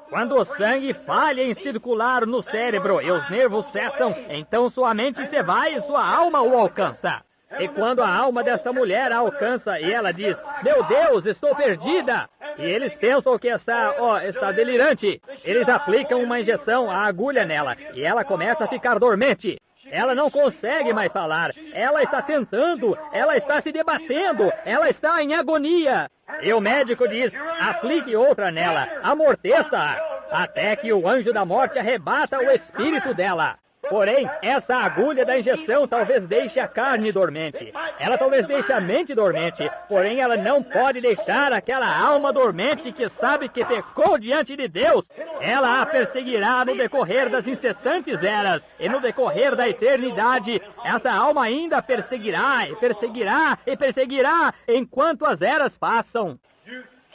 Quando o sangue falha em circular no cérebro e os nervos cessam, então sua mente se vai e sua alma o alcança. E quando a alma dessa mulher a alcança e ela diz, meu Deus, estou perdida. E eles pensam que está delirante. Eles aplicam uma injeção, a agulha nela, e ela começa a ficar dormente. Ela não consegue mais falar. Ela está tentando. Ela está se debatendo. Ela está em agonia. E o médico diz, aplique outra nela. Amorteça-a. Até que o anjo da morte arrebata o espírito dela. Porém, essa agulha da injeção talvez deixe a carne dormente. Ela talvez deixe a mente dormente. Porém, ela não pode deixar aquela alma dormente que sabe que pecou diante de Deus. Ela a perseguirá no decorrer das incessantes eras. E no decorrer da eternidade, essa alma ainda perseguirá, e perseguirá, e perseguirá, enquanto as eras passam.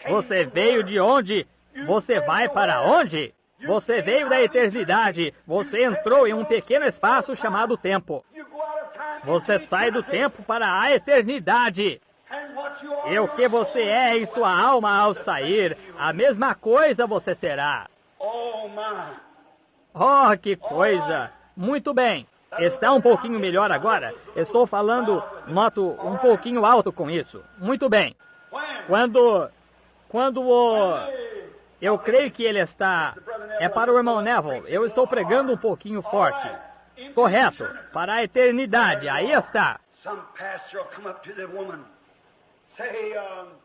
Você veio de onde? Você vai para onde? Você veio da eternidade. Você entrou em um pequeno espaço chamado tempo. Você sai do tempo para a eternidade. E o que você é em sua alma ao sair, a mesma coisa você será. Oh, que coisa! Muito bem. Está um pouquinho melhor agora? Estou falando, noto, um pouquinho alto com isso. Muito bem. Quando eu creio que ele está... É para o irmão Neville. Eu estou pregando um pouquinho forte. Correto. Para a eternidade. Aí está.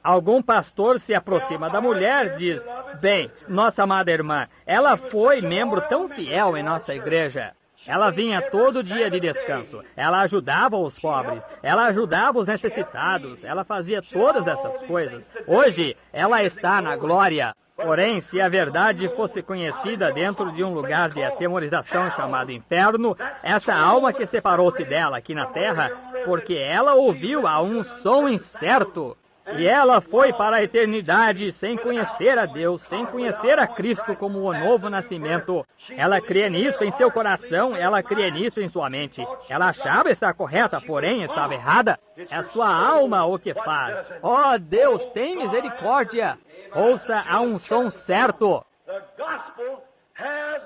Algum pastor se aproxima da mulher e diz, bem, nossa amada irmã, ela foi membro tão fiel em nossa igreja. Ela vinha todo dia de descanso. Ela ajudava os pobres. Ela ajudava os necessitados. Ela fazia todas essas coisas. Hoje, ela está na glória. Porém, se a verdade fosse conhecida dentro de um lugar de atemorização chamado inferno, essa alma que separou-se dela aqui na terra, porque ela ouviu a um som incerto, e ela foi para a eternidade sem conhecer a Deus, sem conhecer a Cristo como o novo nascimento. Ela crê nisso em seu coração, ela crê nisso em sua mente. Ela achava estar correta, porém estava errada. É sua alma o que faz. Oh, Deus, tem misericórdia! Ouça a um som certo.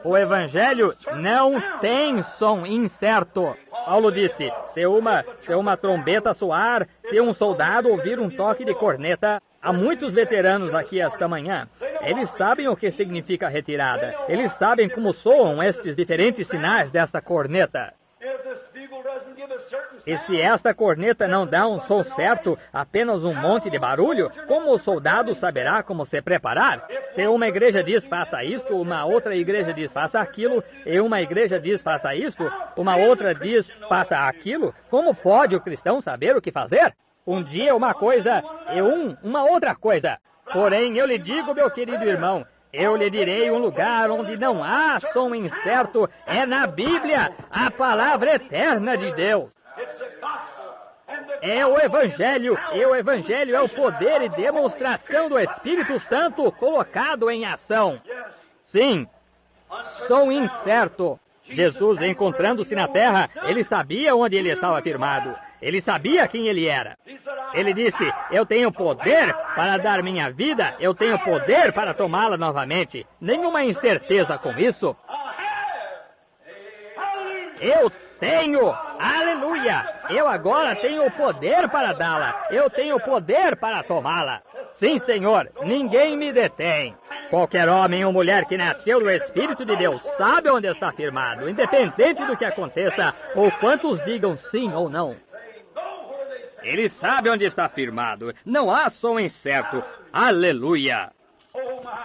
O Evangelho não tem som incerto. Paulo disse, se uma trombeta soar, se um soldado ouvir um toque de corneta, há muitos veteranos aqui esta manhã. Eles sabem o que significa retirada. Eles sabem como soam estes diferentes sinais desta corneta. E se esta corneta não dá um som certo, apenas um monte de barulho, como o soldado saberá como se preparar? Se uma igreja diz faça isto, uma outra igreja diz faça aquilo, e uma igreja diz faça isto, uma outra diz faça aquilo, como pode o cristão saber o que fazer? Um dia uma coisa e uma outra coisa. Porém, eu lhe digo, meu querido irmão, eu lhe direi um lugar onde não há som incerto, é na Bíblia, a palavra eterna de Deus. É o Evangelho, e o Evangelho é o poder e demonstração do Espírito Santo colocado em ação. Sim, som incerto. Jesus, encontrando-se na terra, ele sabia onde ele estava firmado. Ele sabia quem ele era. Ele disse, eu tenho poder para dar minha vida, eu tenho poder para tomá-la novamente. Nenhuma incerteza com isso. Eu tenho, aleluia, eu agora tenho o poder para dá-la, eu tenho o poder para tomá-la. Sim, Senhor, ninguém me detém. Qualquer homem ou mulher que nasceu do Espírito de Deus sabe onde está firmado, independente do que aconteça, ou quantos digam sim ou não. Ele sabe onde está firmado, não há som incerto, aleluia.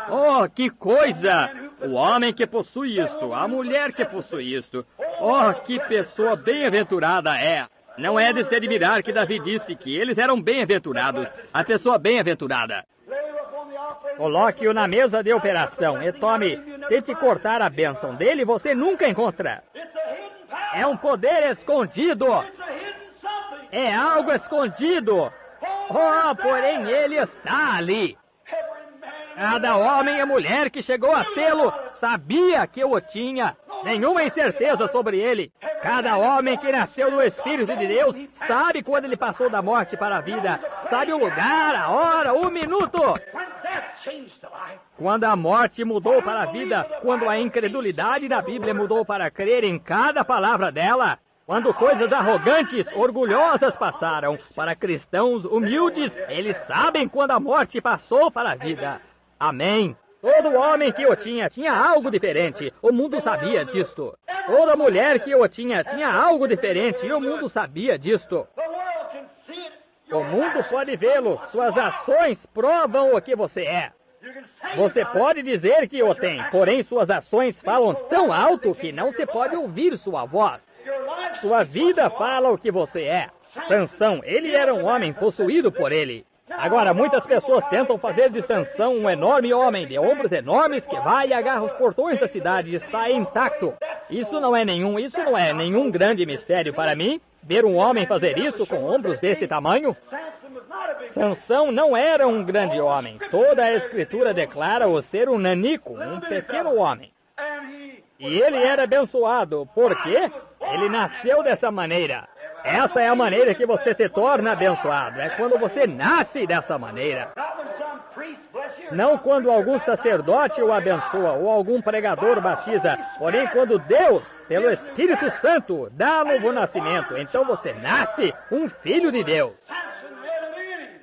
Oh, que coisa! O homem que possui isto, a mulher que possui isto. Oh, que pessoa bem-aventurada é! Não é de se admirar que Davi disse que eles eram bem-aventurados, a pessoa bem-aventurada. Coloque-o na mesa de operação e tente cortar a bênção dele, você nunca encontra. É um poder escondido. É algo escondido. Oh, porém ele está ali. Cada homem e mulher que chegou a tê-lo sabia que o tinha. Nenhuma incerteza sobre ele. Cada homem que nasceu do Espírito de Deus sabe quando ele passou da morte para a vida. Sabe o lugar, a hora, o minuto. Quando a morte mudou para a vida, quando a incredulidade da Bíblia mudou para crer em cada palavra dela. Quando coisas arrogantes, orgulhosas passaram para cristãos humildes, eles sabem quando a morte passou para a vida. Amém. Todo homem que o tinha algo diferente. O mundo sabia disto. Toda mulher que o tinha algo diferente e o mundo sabia disto. O mundo pode vê-lo. Suas ações provam o que você é. Você pode dizer que o tem, porém suas ações falam tão alto que não se pode ouvir sua voz. Sua vida fala o que você é. Sansão, ele era um homem possuído por ele. Agora, muitas pessoas tentam fazer de Sansão um enorme homem, de ombros enormes, que vai e agarra os portões da cidade e sai intacto. Isso não é nenhum grande mistério para mim, ver um homem fazer isso com ombros desse tamanho. Sansão não era um grande homem. Toda a Escritura declara-o ser um nanico, um pequeno homem. E ele era abençoado, porque ele nasceu dessa maneira. Essa é a maneira que você se torna abençoado. É quando você nasce dessa maneira. Não quando algum sacerdote o abençoa ou algum pregador batiza. Porém, quando Deus, pelo Espírito Santo, dá novo nascimento. Então você nasce um filho de Deus.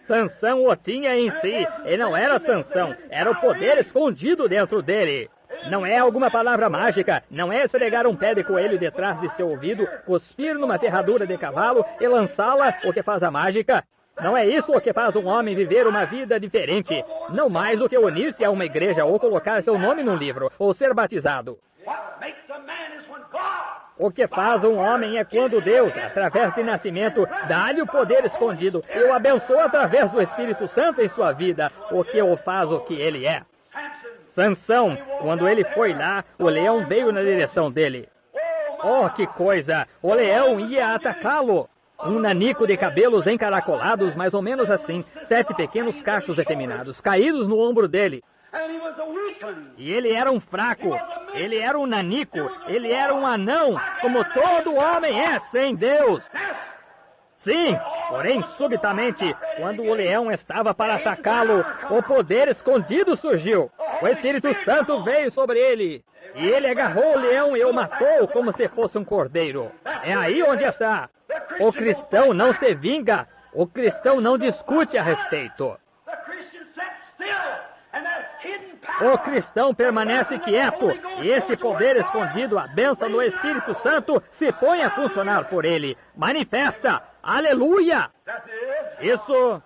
Sansão o tinha em si. E não era Sansão. Era o poder escondido dentro dele. Não é alguma palavra mágica, não é esfregar um pé de coelho detrás de seu ouvido, cuspir numa ferradura de cavalo e lançá-la o que faz a mágica. Não é isso o que faz um homem viver uma vida diferente, não mais do que unir-se a uma igreja ou colocar seu nome num livro, ou ser batizado. O que faz um homem é quando Deus, através de nascimento, dá-lhe o poder escondido e o abençoa através do Espírito Santo em sua vida, o que o faz o que ele é. Sansão, quando ele foi lá, o leão veio na direção dele. Oh, que coisa! O leão ia atacá-lo. Um nanico de cabelos encaracolados, mais ou menos assim, 7 pequenos cachos efeminados, caídos no ombro dele. E ele era um fraco, ele era um nanico, ele era um anão, como todo homem é sem Deus. Sim, porém, subitamente, quando o leão estava para atacá-lo, o poder escondido surgiu. O Espírito Santo veio sobre ele. E ele agarrou o leão e o matou como se fosse um cordeiro. É aí onde está. O cristão não se vinga. O cristão não discute a respeito. O cristão permanece quieto. E esse poder escondido, a bênção do Espírito Santo, se põe a funcionar por ele. Manifesta. Aleluia! Isso...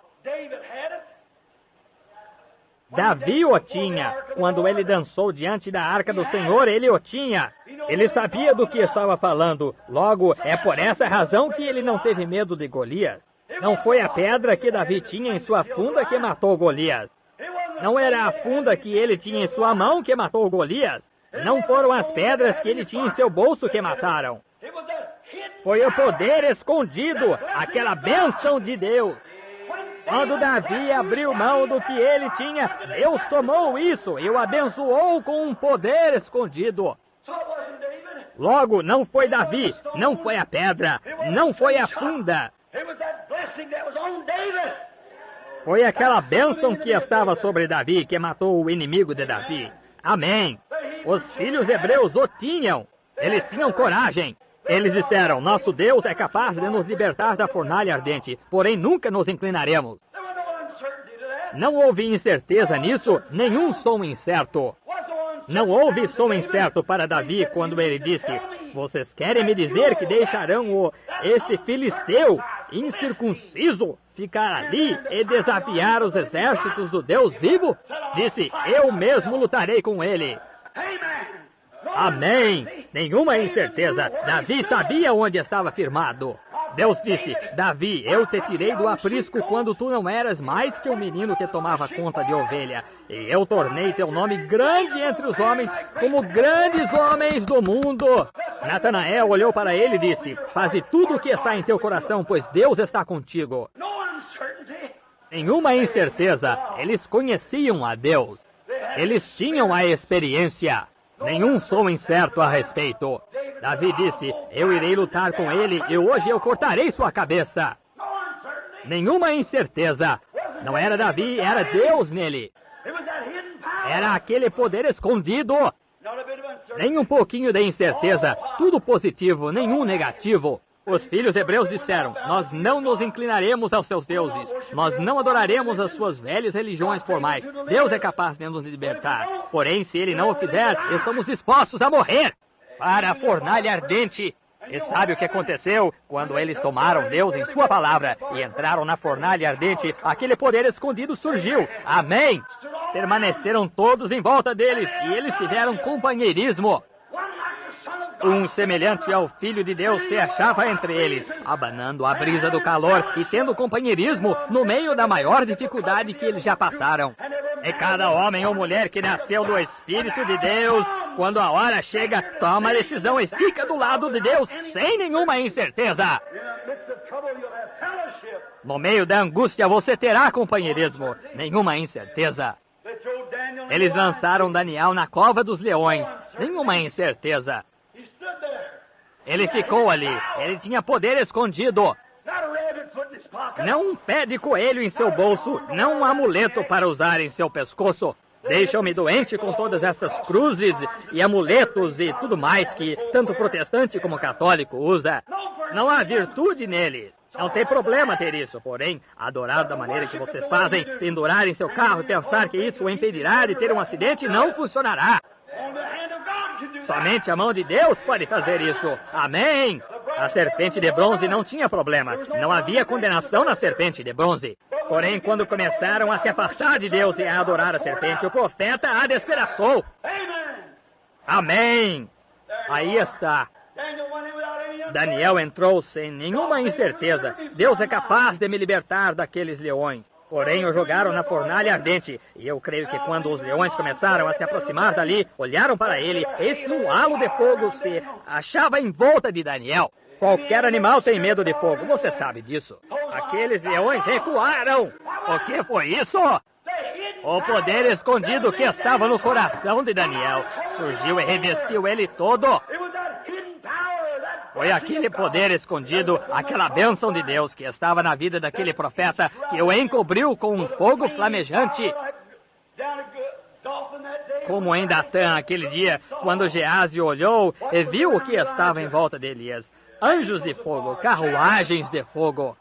Davi o tinha. Quando ele dançou diante da arca do Senhor, ele o tinha. Ele sabia do que estava falando. Logo, é por essa razão que ele não teve medo de Golias. Não foi a pedra que Davi tinha em sua funda que matou Golias. Não era a funda que ele tinha em sua mão que matou Golias. Não foram as pedras que ele tinha em seu bolso que mataram. Foi o poder escondido, aquela bênção de Deus. Quando Davi abriu mão do que ele tinha, Deus tomou isso e o abençoou com um poder escondido. Logo, não foi Davi, não foi a pedra, não foi a funda. Foi aquela bênção que estava sobre Davi que matou o inimigo de Davi. Amém. Os filhos hebreus o tinham. Eles tinham coragem. Eles disseram, nosso Deus é capaz de nos libertar da fornalha ardente, porém nunca nos inclinaremos. Não houve incerteza nisso, nenhum som incerto. Não houve som incerto para Davi quando ele disse, vocês querem me dizer que deixarão esse filisteu incircunciso ficar ali e desafiar os exércitos do Deus vivo? Disse, eu mesmo lutarei com ele. Amém! Nenhuma incerteza. Davi sabia onde estava firmado. Deus disse, Davi, eu te tirei do aprisco quando tu não eras mais que um menino que tomava conta de ovelha. E eu tornei teu nome grande entre os homens, como grandes homens do mundo. Natanael olhou para ele e disse, faze tudo o que está em teu coração, pois Deus está contigo. Nenhuma incerteza. Eles conheciam a Deus. Eles tinham a experiência. Nenhum som incerto a respeito. Davi disse, eu irei lutar com ele e hoje eu cortarei sua cabeça. Nenhuma incerteza. Não era Davi, era Deus nele. Era aquele poder escondido. Nem um pouquinho de incerteza, tudo positivo, nenhum negativo. Os filhos hebreus disseram, nós não nos inclinaremos aos seus deuses, nós não adoraremos as suas velhas religiões formais. Deus é capaz de nos libertar. Porém, se ele não o fizer, estamos dispostos a morrer. para a fornalha ardente. E sabe o que aconteceu? Quando eles tomaram Deus em sua palavra e entraram na fornalha ardente, aquele poder escondido surgiu. Amém! Permaneceram todos em volta deles e eles tiveram companheirismo. Um semelhante ao Filho de Deus se achava entre eles, abanando a brisa do calor e tendo companheirismo no meio da maior dificuldade que eles já passaram. E cada homem ou mulher que nasceu do Espírito de Deus, quando a hora chega, toma a decisão e fica do lado de Deus sem nenhuma incerteza. No meio da angústia você terá companheirismo, nenhuma incerteza. Eles lançaram Daniel na cova dos leões, nenhuma incerteza. Ele ficou ali, ele tinha poder escondido. Não um pé de coelho em seu bolso, não um amuleto para usar em seu pescoço. Deixam-me doente com todas essas cruzes e amuletos e tudo mais que tanto protestante como católico usa. Não há virtude neles. Não tem problema ter isso, porém, adorar da maneira que vocês fazem, pendurar em seu carro e pensar que isso o impedirá de ter um acidente, não funcionará. Somente a mão de Deus pode fazer isso. Amém! A serpente de bronze não tinha problema. Não havia condenação na serpente de bronze. Porém, quando começaram a se afastar de Deus e a adorar a serpente, o profeta a despedaçou. Amém! Aí está. Daniel entrou sem nenhuma incerteza. Deus é capaz de me libertar daqueles leões. Porém, o jogaram na fornalha ardente. E eu creio que quando os leões começaram a se aproximar dali, olharam para ele, eis que um halo de fogo se achava em volta de Daniel. Qualquer animal tem medo de fogo, você sabe disso. Aqueles leões recuaram. O que foi isso? O poder escondido que estava no coração de Daniel surgiu e revestiu ele todo. Foi aquele poder escondido, aquela bênção de Deus que estava na vida daquele profeta que o encobriu com um fogo flamejante. Como em Datã aquele dia, quando Geazi olhou e viu o que estava em volta de Elias. Anjos de fogo, carruagens de fogo.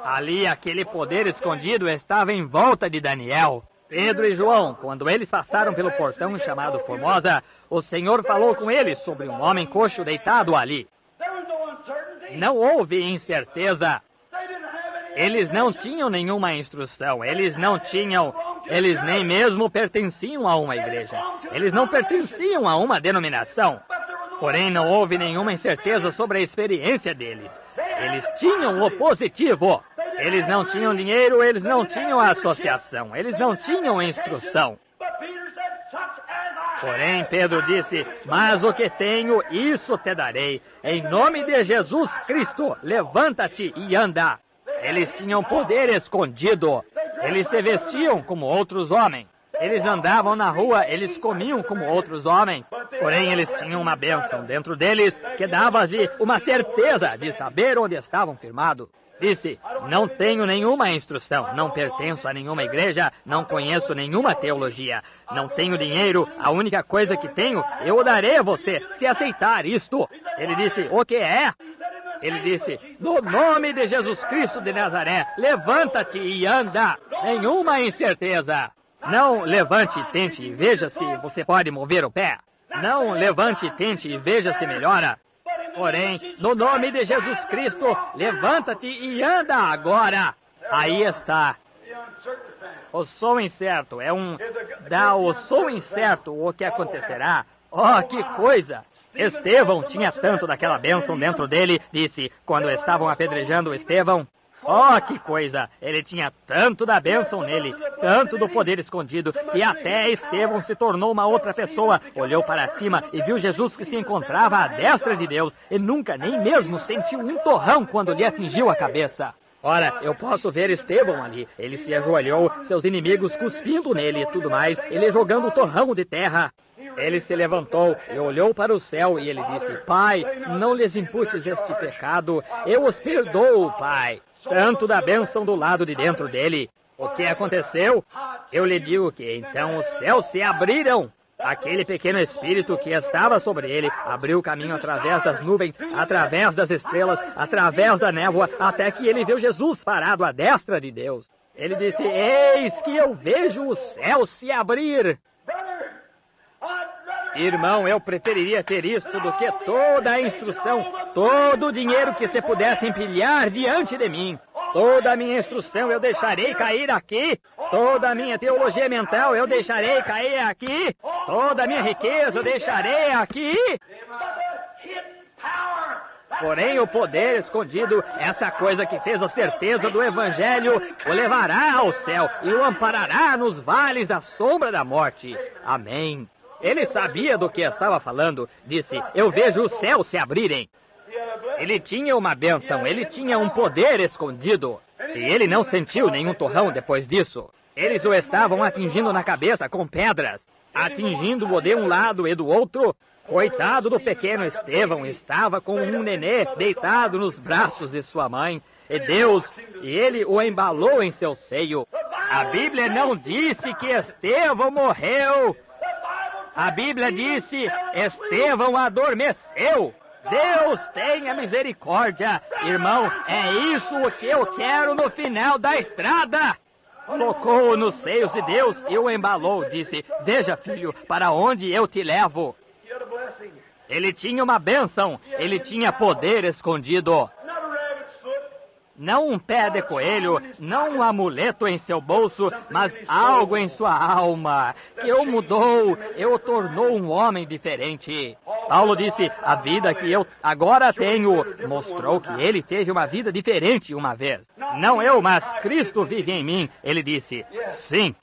Ali aquele poder escondido estava em volta de Daniel. Pedro e João, quando eles passaram pelo portão chamado Formosa, o Senhor falou com eles sobre um homem coxo deitado ali. Não houve incerteza. Eles não tinham nenhuma instrução. Eles nem mesmo pertenciam a uma igreja. Eles não pertenciam a uma denominação. Porém, não houve nenhuma incerteza sobre a experiência deles. Eles tinham o positivo. Eles não tinham dinheiro, eles não tinham associação, eles não tinham instrução. Porém, Pedro disse, mas o que tenho, isso te darei. Em nome de Jesus Cristo, levanta-te e anda. Eles tinham poder escondido. Eles se vestiam como outros homens. Eles andavam na rua, eles comiam como outros homens. Porém, eles tinham uma bênção dentro deles que dava-lhes uma certeza de saber onde estavam firmados. Disse, não tenho nenhuma instrução, não pertenço a nenhuma igreja, não conheço nenhuma teologia, não tenho dinheiro, a única coisa que tenho, eu o darei a você, se aceitar isto. Ele disse, o que é? Ele disse, no nome de Jesus Cristo de Nazaré, levanta-te e anda. Nenhuma incerteza. Não levante e tente e veja se você pode mover o pé. Não levante e tente e veja se melhora. Porém, no nome de Jesus Cristo, levanta-te e anda agora. Aí está. O som incerto dá o som incerto o que acontecerá. Oh, que coisa! Estevão tinha tanto daquela bênção dentro dele, disse, quando estavam apedrejando Estevão. Oh, que coisa! Ele tinha tanto da bênção nele, tanto do poder escondido, que até Estevão se tornou uma outra pessoa. Olhou para cima e viu Jesus que se encontrava à destra de Deus e nunca nem mesmo sentiu um torrão quando lhe atingiu a cabeça. Ora, eu posso ver Estevão ali. Ele se ajoelhou, seus inimigos cuspindo nele e tudo mais, ele jogando o torrão de terra. Ele se levantou e olhou para o céu e ele disse, Pai, não lhes imputes este pecado, eu os perdoo, Pai. Tanto da bênção do lado de dentro dele. O que aconteceu? Eu lhe digo que então os céus se abriram. Aquele pequeno espírito que estava sobre ele abriu o caminho através das nuvens, através das estrelas, através da névoa, até que ele viu Jesus parado à destra de Deus. Ele disse, eis que eu vejo os céus se abrir. Irmão, eu preferiria ter isto do que toda a instrução, todo o dinheiro que você pudesse empilhar diante de mim. Toda a minha instrução eu deixarei cair aqui. Toda a minha teologia mental eu deixarei cair aqui. Toda a minha riqueza eu deixarei aqui. Porém, o poder escondido, essa coisa que fez a certeza do Evangelho, o levará ao céu e o amparará nos vales da sombra da morte. Amém. Ele sabia do que estava falando. Disse, eu vejo os céus se abrirem. Ele tinha uma bênção, ele tinha um poder escondido. E ele não sentiu nenhum torrão depois disso. Eles o estavam atingindo na cabeça com pedras, atingindo-o de um lado e do outro. Coitado do pequeno Estevão, estava com um nenê deitado nos braços de sua mãe. E ele o embalou em seu seio. A Bíblia não disse que Estevão morreu. A Bíblia disse, Estevão adormeceu. Deus tenha misericórdia. Irmão, é isso o que eu quero no final da estrada. Colocou-o nos seios de Deus e o embalou. Disse, veja, filho, para onde eu te levo. Ele tinha uma bênção. Ele tinha poder escondido. Não um pé de coelho, não um amuleto em seu bolso, mas algo em sua alma, que o mudou, e o tornou um homem diferente. Paulo disse, a vida que eu agora tenho, mostrou que ele teve uma vida diferente uma vez. Não eu, mas Cristo vive em mim. Ele disse, sim.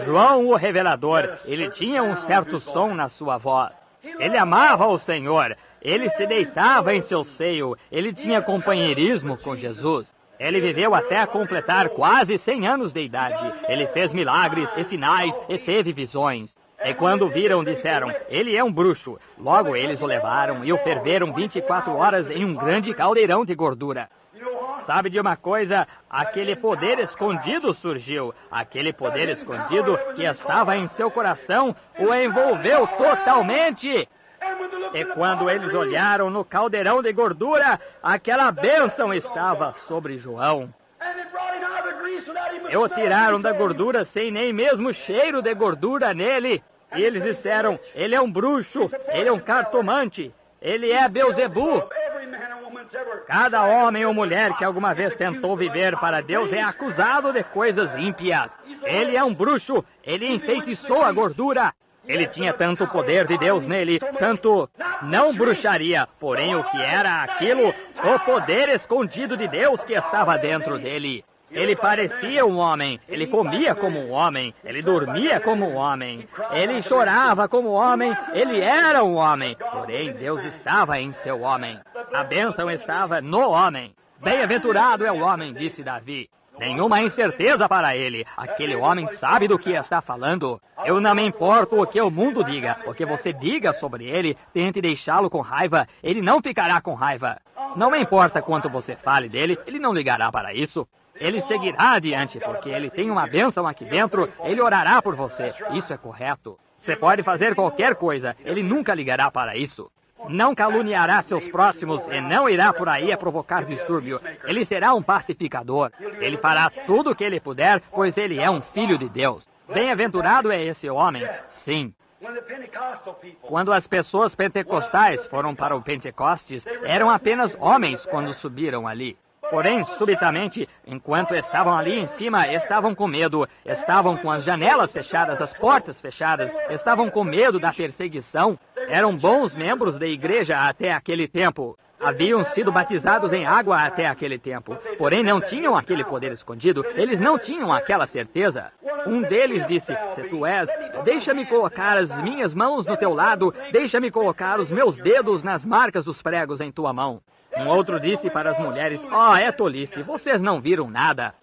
João o revelador, ele tinha um certo som na sua voz. Ele amava o Senhor. Ele se deitava em seu seio. Ele tinha companheirismo com Jesus. Ele viveu até completar quase 100 anos de idade. Ele fez milagres e sinais e teve visões. E quando viram, disseram, ele é um bruxo. Logo eles o levaram e o ferveram 24 horas em um grande caldeirão de gordura. Sabe de uma coisa? Aquele poder escondido surgiu. Aquele poder escondido que estava em seu coração o envolveu totalmente. E quando eles olharam no caldeirão de gordura, aquela bênção estava sobre João. E o tiraram da gordura sem nem mesmo cheiro de gordura nele. E eles disseram, ele é um bruxo, ele é um cartomante, ele é Beelzebu. Cada homem ou mulher que alguma vez tentou viver para Deus é acusado de coisas ímpias. Ele é um bruxo, ele enfeitiçou a gordura. Ele tinha tanto poder de Deus nele, tanto não bruxaria, porém o que era aquilo? O poder escondido de Deus que estava dentro dele. Ele parecia um homem, ele comia como um homem, ele dormia como um homem, ele chorava como um homem, ele era um homem, porém Deus estava em seu homem. A bênção estava no homem. Bem-aventurado é o homem, disse Davi. Nenhuma incerteza para ele. Aquele homem sabe do que está falando. Eu não me importo o que o mundo diga. O que você diga sobre ele, tente deixá-lo com raiva. Ele não ficará com raiva. Não me importa quanto você fale dele, ele não ligará para isso. Ele seguirá adiante, porque ele tem uma bênção aqui dentro. Ele orará por você. Isso é correto. Você pode fazer qualquer coisa. Ele nunca ligará para isso. Não caluniará seus próximos e não irá por aí a provocar distúrbio. Ele será um pacificador. Ele fará tudo o que ele puder, pois ele é um filho de Deus. Bem-aventurado é esse homem. Sim. Quando as pessoas pentecostais foram para o Pentecostes, eram apenas homens quando subiram ali. Porém, subitamente, enquanto estavam ali em cima, estavam com medo, estavam com as janelas fechadas, as portas fechadas, estavam com medo da perseguição. Eram bons membros da igreja até aquele tempo. Haviam sido batizados em água até aquele tempo. Porém, não tinham aquele poder escondido, eles não tinham aquela certeza. Um deles disse, se tu és, deixa-me colocar as minhas mãos no teu lado, deixa-me colocar os meus dedos nas marcas dos pregos em tua mão. Um outro disse para as mulheres, é tolice, vocês não viram nada.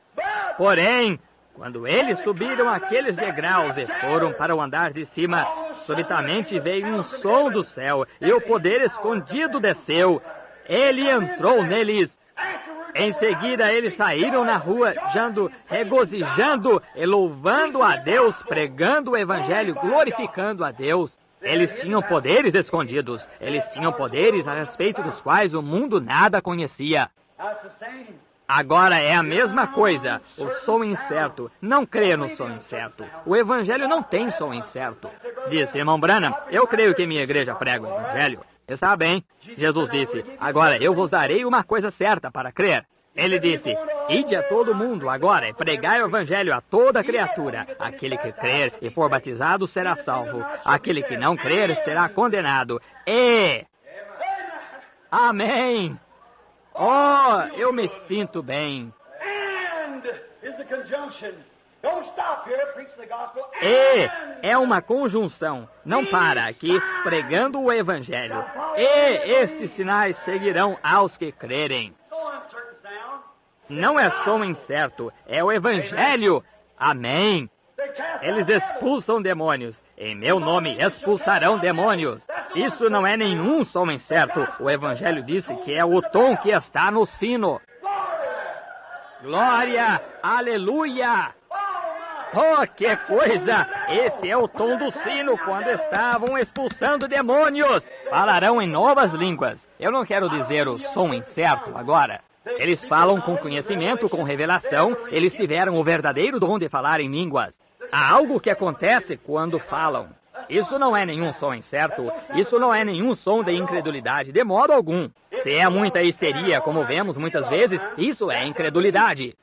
Porém, quando eles subiram aqueles degraus e foram para o andar de cima, subitamente veio um som do céu e o poder escondido desceu. Ele entrou neles. Em seguida, eles saíram na rua, regozijando e louvando a Deus, pregando o Evangelho, glorificando a Deus. Eles tinham poderes escondidos. Eles tinham poderes a respeito dos quais o mundo nada conhecia. Agora é a mesma coisa. O som incerto. Não creia no som incerto. O Evangelho não tem som incerto. Disse, irmão Branham, eu creio que minha igreja prega o Evangelho. Está bem. Jesus disse, agora eu vos darei uma coisa certa para crer. Ele disse, ide a todo mundo agora e pregai o Evangelho a toda criatura. Aquele que crer e for batizado será salvo. Aquele que não crer será condenado. Amém! Oh, eu me sinto bem. E é uma conjunção. Não para aqui pregando o Evangelho. E estes sinais seguirão aos que crerem. Não é som incerto, é o Evangelho. Amém. Eles expulsam demônios. Em meu nome expulsarão demônios. Isso não é nenhum som incerto. O Evangelho disse que é o tom que está no sino. Glória! Aleluia! Oh, que coisa! Esse é o tom do sino quando estavam expulsando demônios. Falarão em novas línguas. Eu não quero dizer o som incerto agora. Eles falam com conhecimento, com revelação. Eles tiveram o verdadeiro dom de falar em línguas. Há algo que acontece quando falam. Isso não é nenhum som incerto. Isso não é nenhum som de incredulidade, de modo algum. Se é muita histeria, como vemos muitas vezes, isso é incredulidade.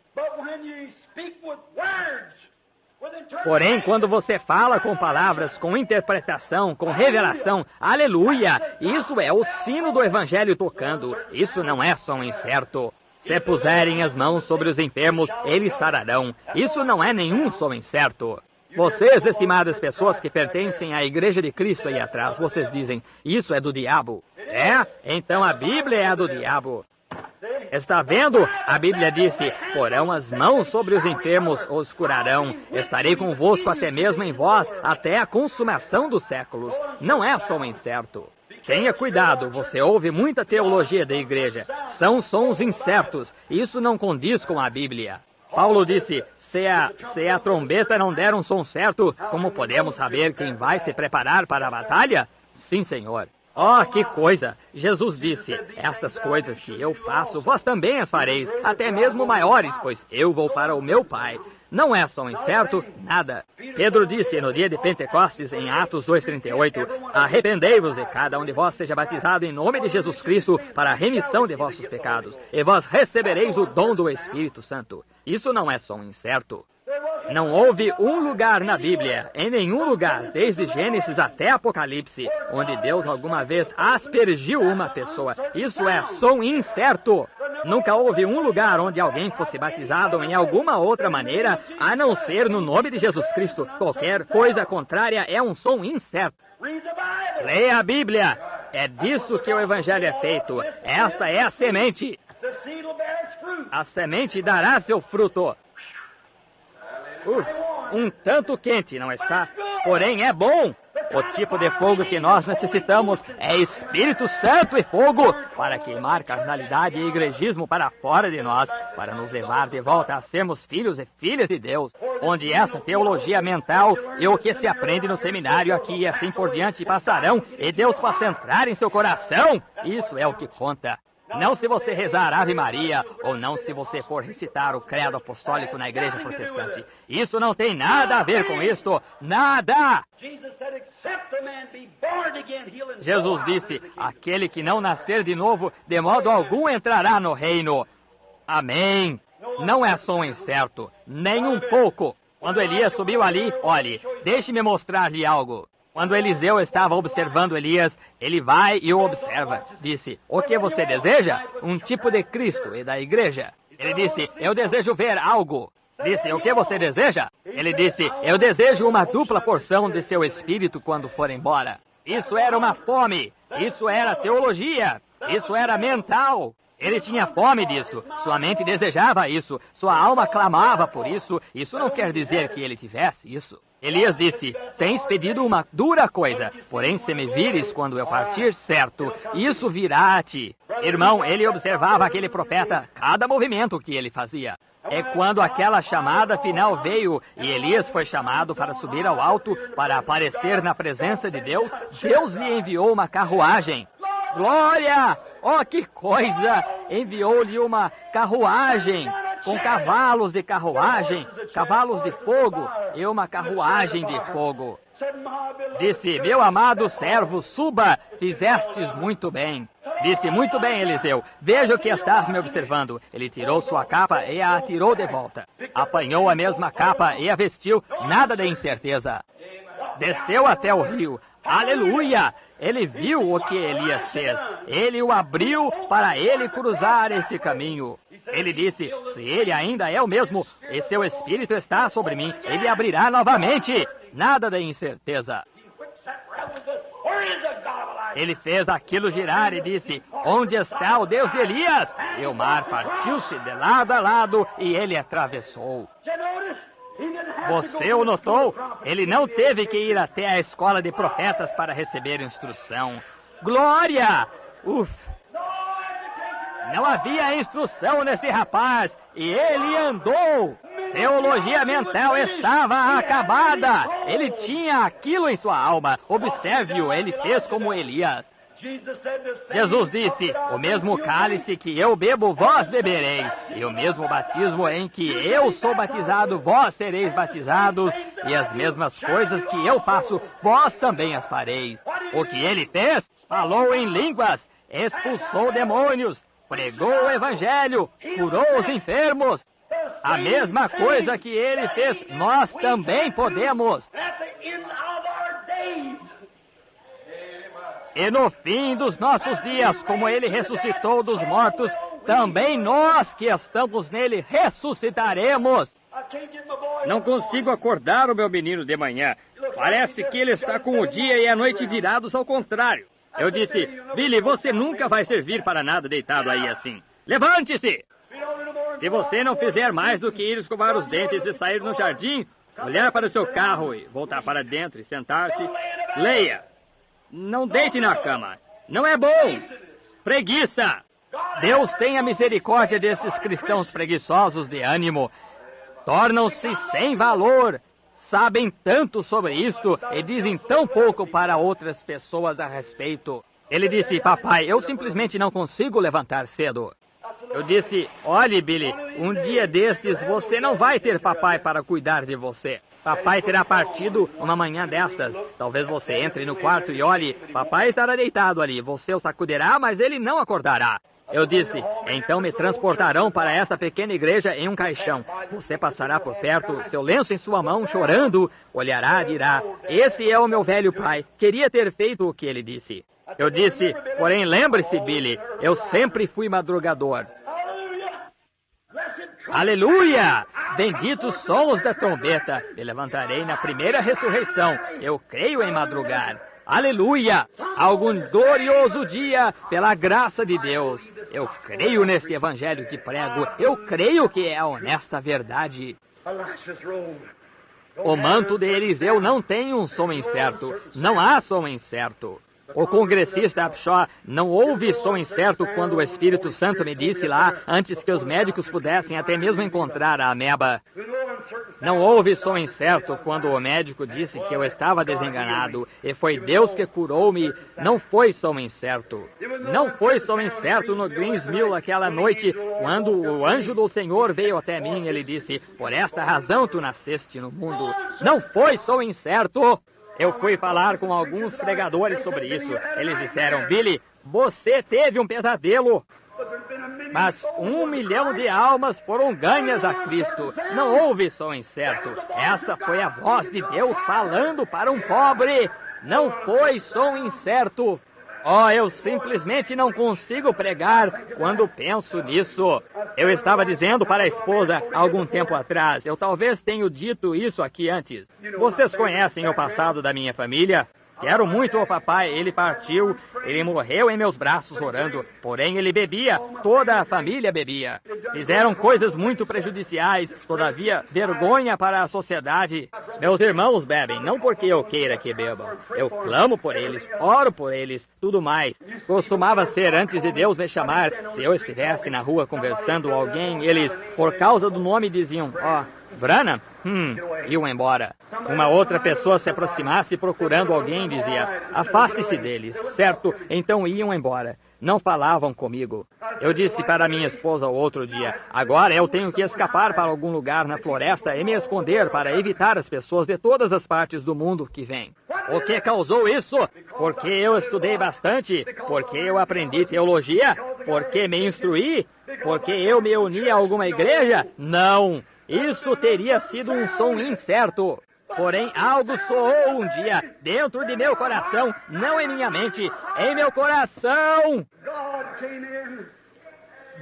Porém, quando você fala com palavras, com interpretação, com revelação, aleluia, isso é o sino do Evangelho tocando. Isso não é som incerto. Se puserem as mãos sobre os enfermos, eles sararão. Isso não é nenhum som incerto. Vocês, estimadas pessoas que pertencem à Igreja de Cristo aí atrás, vocês dizem, isso é do diabo. É? Então a Bíblia é a do diabo. Está vendo? A Bíblia disse, porão as mãos sobre os enfermos, os curarão. Estarei convosco até mesmo em vós, até a consumação dos séculos. Não é som incerto. Tenha cuidado, você ouve muita teologia da igreja. São sons incertos. Isso não condiz com a Bíblia. Paulo disse, se a trombeta não der um som certo, como podemos saber quem vai se preparar para a batalha? Sim, Senhor. Oh, que coisa! Jesus disse, estas coisas que eu faço, vós também as fareis, até mesmo maiores, pois eu vou para o meu Pai. Não é som incerto, nada. Pedro disse no dia de Pentecostes, em Atos 2:38, arrependei-vos e cada um de vós seja batizado em nome de Jesus Cristo para a remissão de vossos pecados, e vós recebereis o dom do Espírito Santo. Isso não é som incerto. Não houve um lugar na Bíblia, em nenhum lugar, desde Gênesis até Apocalipse, onde Deus alguma vez aspergiu uma pessoa. Isso é som incerto. Nunca houve um lugar onde alguém fosse batizado em alguma outra maneira, a não ser no nome de Jesus Cristo. Qualquer coisa contrária é um som incerto. Leia a Bíblia. É disso que o Evangelho é feito. Esta é a semente. A semente dará seu fruto. Um tanto quente, não está? Porém, é bom. O tipo de fogo que nós necessitamos é Espírito Santo e fogo para queimar carnalidade e igrejismo para fora de nós, para nos levar de volta a sermos filhos e filhas de Deus, onde esta teologia mental e o que se aprende no seminário aqui e assim por diante passarão e Deus possa entrar em seu coração. Isso é o que conta. Não se você rezar Ave Maria, ou não se você for recitar o credo apostólico na igreja protestante. Isso não tem nada a ver com isto. Nada! Jesus disse, aquele que não nascer de novo, de modo algum entrará no reino. Amém. Não é som incerto, nem um pouco. Quando Elias subiu ali, olhe, deixe-me mostrar-lhe algo. Quando Eliseu estava observando Elias, ele vai e o observa. Disse, o que você deseja? Um tipo de Cristo e da igreja. Ele disse, eu desejo ver algo. Disse, o que você deseja? Ele disse, eu desejo uma dupla porção de seu espírito quando for embora. Isso era uma fome. Isso era teologia. Isso era mental. Ele tinha fome disso. Sua mente desejava isso. Sua alma clamava por isso. Isso não quer dizer que ele tivesse isso. Elias disse, tens pedido uma dura coisa, porém se me vires quando eu partir, certo, isso virá a ti. Irmão, ele observava aquele profeta, cada movimento que ele fazia. É quando aquela chamada final veio e Elias foi chamado para subir ao alto, para aparecer na presença de Deus, Deus lhe enviou uma carruagem. Glória! Oh, que coisa! Enviou-lhe uma carruagem, com cavalos de carruagem, cavalos de fogo e uma carruagem de fogo. Disse, meu amado servo, suba, fizestes muito bem. Disse, muito bem, Eliseu, vejo que estás me observando. Ele tirou sua capa e a atirou de volta. Apanhou a mesma capa e a vestiu, nada de incerteza. Desceu até o rio. Aleluia! Ele viu o que Elias fez. Ele o abriu para ele cruzar esse caminho. Ele disse, se ele ainda é o mesmo, e seu espírito está sobre mim, ele abrirá novamente. Nada de incerteza. Ele fez aquilo girar e disse, onde está o Deus de Elias? E o mar partiu-se de lado a lado e ele atravessou. Você o notou? Ele não teve que ir até a escola de profetas para receber instrução. Glória! Uf! Não havia instrução nesse rapaz e ele andou. Teologia mental estava acabada. Ele tinha aquilo em sua alma. Observe-o, ele fez como Elias. Jesus disse, o mesmo cálice que eu bebo, vós bebereis. E o mesmo batismo em que eu sou batizado, vós sereis batizados. E as mesmas coisas que eu faço, vós também as fareis. O que ele fez? Falou em línguas, expulsou demônios, pregou o evangelho, curou os enfermos. A mesma coisa que ele fez, nós também podemos. E no fim dos nossos dias, como ele ressuscitou dos mortos, também nós que estamos nele ressuscitaremos. Não consigo acordar o meu menino de manhã. Parece que ele está com o dia e a noite virados ao contrário. Eu disse, Billy, você nunca vai servir para nada deitado aí assim. Levante-se! Se você não fizer mais do que ir escovar os dentes e sair no jardim, olhar para o seu carro e voltar para dentro e sentar-se, leia. Não deite na cama. Não é bom. Preguiça. Deus tenha misericórdia desses cristãos preguiçosos de ânimo. Tornam-se sem valor. Sabem tanto sobre isto e dizem tão pouco para outras pessoas a respeito. Ele disse, papai, eu simplesmente não consigo levantar cedo. Eu disse, olhe, Billy, um dia destes você não vai ter papai para cuidar de você. Papai terá partido uma manhã destas. Talvez você entre no quarto e olhe, papai estará deitado ali. Você o sacudirá, mas ele não acordará. Eu disse, então me transportarão para essa pequena igreja em um caixão. Você passará por perto, seu lenço em sua mão, chorando, olhará e dirá, esse é o meu velho pai. Queria ter feito o que ele disse. Eu disse, porém lembre-se, Billy, eu sempre fui madrugador. Aleluia! Benditos sons da trombeta. Me levantarei na primeira ressurreição. Eu creio em madrugar. Aleluia! Algum glorioso dia, pela graça de Deus. Eu creio neste evangelho que prego. Eu creio que é a honesta verdade. O manto de Eliseu não tem um som incerto. Não há som incerto. O congressista Upshaw, não houve som incerto quando o Espírito Santo me disse lá, antes que os médicos pudessem até mesmo encontrar a ameba. Não houve som incerto quando o médico disse que eu estava desenganado, e foi Deus que curou-me. Não foi som incerto. Não foi som incerto no Greensmill aquela noite, quando o anjo do Senhor veio até mim e ele disse, por esta razão tu nasceste no mundo. Não foi som incerto. Eu fui falar com alguns pregadores sobre isso. Eles disseram, Billy, você teve um pesadelo. Mas 1 milhão de almas foram ganhas a Cristo. Não houve som incerto. Essa foi a voz de Deus falando para um pobre. Não foi som incerto. Oh, eu simplesmente não consigo pregar quando penso nisso. Eu estava dizendo para a esposa algum tempo atrás, eu talvez tenha dito isso aqui antes. Vocês conhecem o passado da minha família? Quero muito o papai, ele partiu, ele morreu em meus braços orando, porém ele bebia, toda a família bebia. Fizeram coisas muito prejudiciais, todavia vergonha para a sociedade. Meus irmãos bebem, não porque eu queira que bebam. Eu clamo por eles, oro por eles, tudo mais. Costumava ser antes de Deus me chamar, se eu estivesse na rua conversando com alguém, eles, por causa do nome, diziam, Branham? Iam embora. Uma outra pessoa se aproximasse procurando alguém, dizia, afaste-se deles, certo? Então iam embora. não falavam comigo. Eu disse para minha esposa outro dia, agora eu tenho que escapar para algum lugar na floresta e me esconder para evitar as pessoas de todas as partes do mundo que vêm. O que causou isso? Porque eu estudei bastante, porque eu aprendi teologia, porque me instruí, porque eu me uni a alguma igreja? Não, isso teria sido um som incerto. Porém, algo soou um dia dentro de meu coração, não em minha mente, em meu coração.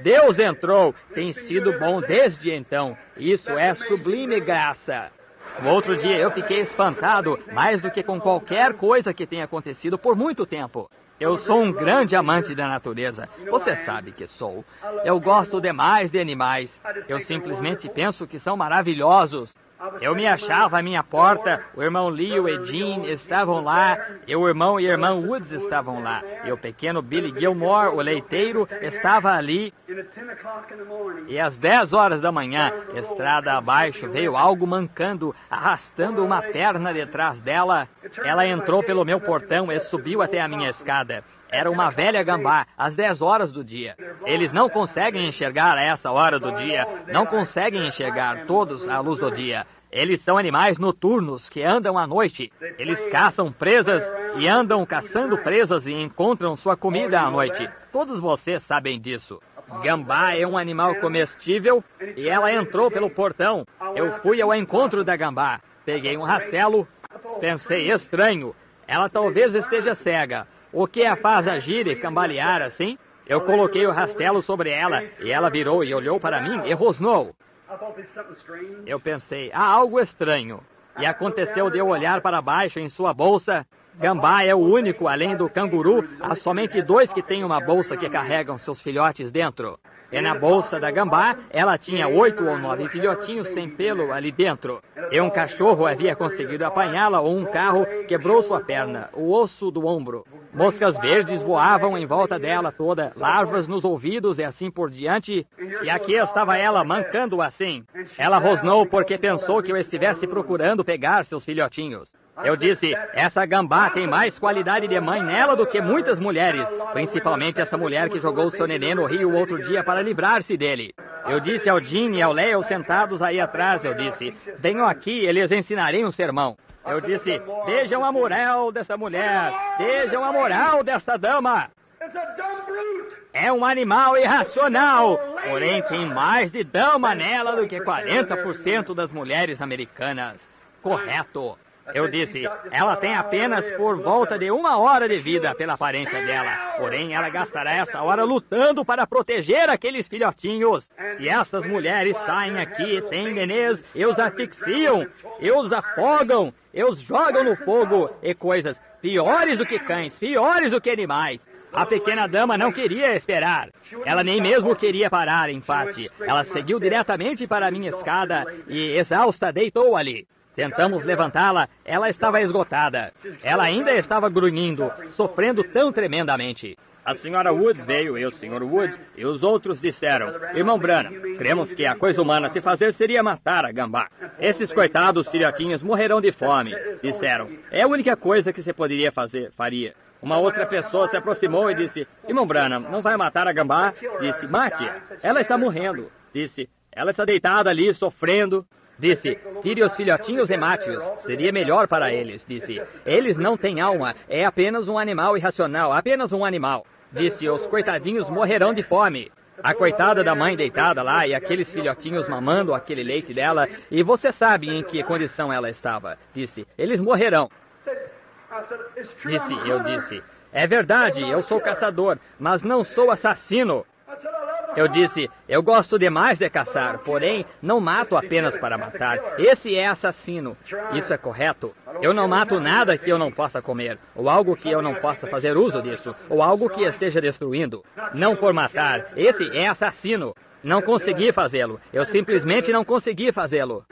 Deus entrou, tem sido bom desde então. Isso é sublime graça. No outro dia eu fiquei espantado, mais do que com qualquer coisa que tenha acontecido por muito tempo. Eu sou um grande amante da natureza. Você sabe que sou. Eu gosto demais de animais. Eu simplesmente penso que são maravilhosos. Eu me achava à minha porta, o irmão Lee e o Edine estavam lá, e o irmão e a irmã Woods estavam lá, e o pequeno Billy Gilmore, o leiteiro, estava ali. E às 10 horas da manhã, estrada abaixo, veio algo mancando, arrastando uma perna detrás dela. Ela entrou pelo meu portão e subiu até a minha escada. Era uma velha gambá, às 10 horas do dia. Eles não conseguem enxergar a essa hora do dia, não conseguem enxergar todos à luz do dia. Eles são animais noturnos que andam à noite. Eles caçam presas e andam caçando presas e encontram sua comida à noite. Todos vocês sabem disso. Gambá é um animal comestível e ela entrou pelo portão. Eu fui ao encontro da gambá. Peguei um rastelo. Pensei, estranho. Ela talvez esteja cega. O que a faz agir e cambalear assim? Eu coloquei o rastelo sobre ela e ela virou e olhou para mim e rosnou. Eu pensei, há algo estranho. E aconteceu de eu olhar para baixo em sua bolsa. Gambá é o único, além do canguru, há somente 2 que têm uma bolsa que carregam seus filhotes dentro. E na bolsa da gambá, ela tinha 8 ou 9 filhotinhos sem pelo ali dentro. E um cachorro havia conseguido apanhá-la ou um carro quebrou sua perna, o osso do ombro. Moscas verdes voavam em volta dela toda, larvas nos ouvidos e assim por diante. E aqui estava ela mancando assim. Ela rosnou porque pensou que eu estivesse procurando pegar seus filhotinhos. Eu disse, essa gambá tem mais qualidade de mãe nela do que muitas mulheres, principalmente esta mulher que jogou seu neném no rio outro dia para livrar-se dele. Eu disse ao Gene e ao Leo sentados aí atrás, eu disse, venham aqui e lhes ensinarei um sermão. Eu disse, vejam a moral dessa mulher, vejam a moral desta dama. É um animal irracional, porém tem mais de dama nela do que 40% das mulheres americanas. Correto. Eu disse, ela tem apenas por volta de 1 hora de vida pela aparência dela. Porém, ela gastará essa hora lutando para proteger aqueles filhotinhos. E essas mulheres saem aqui, têm nenês, e os asfixiam, e os afogam, e os jogam no fogo, e coisas piores do que cães, piores do que animais. A pequena dama não queria esperar. Ela nem mesmo queria parar, em parte. Ela seguiu diretamente para a minha escada e, exausta, deitou ali. Tentamos levantá-la, ela estava esgotada. Ela ainda estava grunhindo, sofrendo tão tremendamente. A senhora Woods veio e o senhor Woods e os outros disseram, irmão Branham, cremos que a coisa humana a se fazer seria matar a gambá. Esses coitados filhotinhos morrerão de fome, disseram. É a única coisa que se poderia fazer, faria. Uma outra pessoa se aproximou e disse, irmão Branham, não vai matar a gambá? Disse, mate-a, ela está morrendo. Disse, ela está deitada ali, sofrendo. Disse, tire os filhotinhos e mate-os, seria melhor para eles. Disse, eles não têm alma, é apenas um animal irracional, apenas um animal. Disse, os coitadinhos morrerão de fome. A coitada da mãe deitada lá e aqueles filhotinhos mamando aquele leite dela, e você sabe em que condição ela estava. Disse, eles morrerão. Eu disse, é verdade, eu sou caçador, mas não sou assassino. Eu disse, eu gosto demais de caçar, porém, não mato apenas para matar. Esse é assassino. Isso é correto. Eu não mato nada que eu não possa comer, ou algo que eu não possa fazer uso disso, ou algo que esteja destruindo. Não por matar. Esse é assassino. Não consegui fazê-lo. Eu simplesmente não consegui fazê-lo.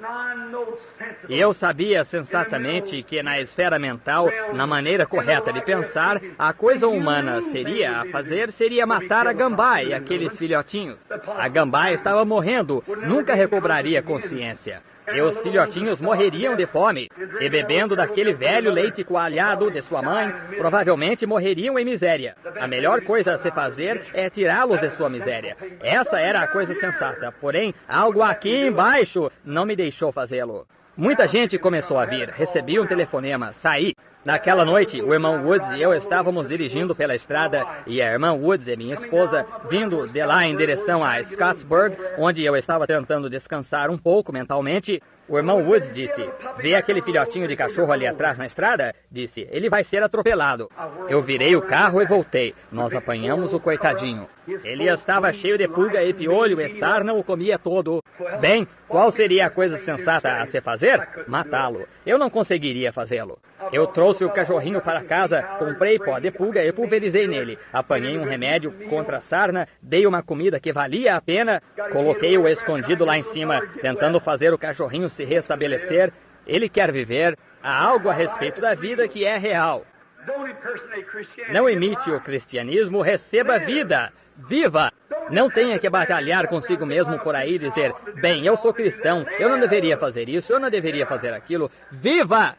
E eu sabia sensatamente que na esfera mental, na maneira correta de pensar, a coisa humana seria matar a gambá e aqueles filhotinhos. A gambá estava morrendo, nunca recobraria consciência. E os filhotinhos morreriam de fome. E bebendo daquele velho leite coalhado de sua mãe, provavelmente morreriam em miséria. A melhor coisa a se fazer é tirá-los de sua miséria. Essa era a coisa sensata. Porém, algo aqui embaixo não me deixou fazê-lo. Muita gente começou a vir. Recebi um telefonema. Saí. Naquela noite, o irmão Woods e eu estávamos dirigindo pela estrada e a irmã Woods e minha esposa vindo de lá em direção a Scottsburg, onde eu estava tentando descansar um pouco mentalmente. O irmão Woods disse, vê aquele filhotinho de cachorro ali atrás na estrada? Disse, ele vai ser atropelado. Eu virei o carro e voltei. Nós apanhamos o coitadinho. Ele estava cheio de pulga e piolho e sarna o comia todo. Bem, qual seria a coisa sensata a se fazer? Matá-lo. Eu não conseguiria fazê-lo. Eu trouxe o cachorrinho para casa, comprei pó de pulga e pulverizei nele. Apanhei um remédio contra a sarna, dei uma comida que valia a pena, coloquei-o escondido lá em cima, tentando fazer o cachorrinho se restabelecer. Ele quer viver. Há algo a respeito da vida que é real. Não imite o cristianismo, receba vida. Viva! Não tenha que batalhar consigo mesmo por aí e dizer, bem, eu sou cristão, eu não deveria fazer isso, eu não deveria fazer aquilo. Viva!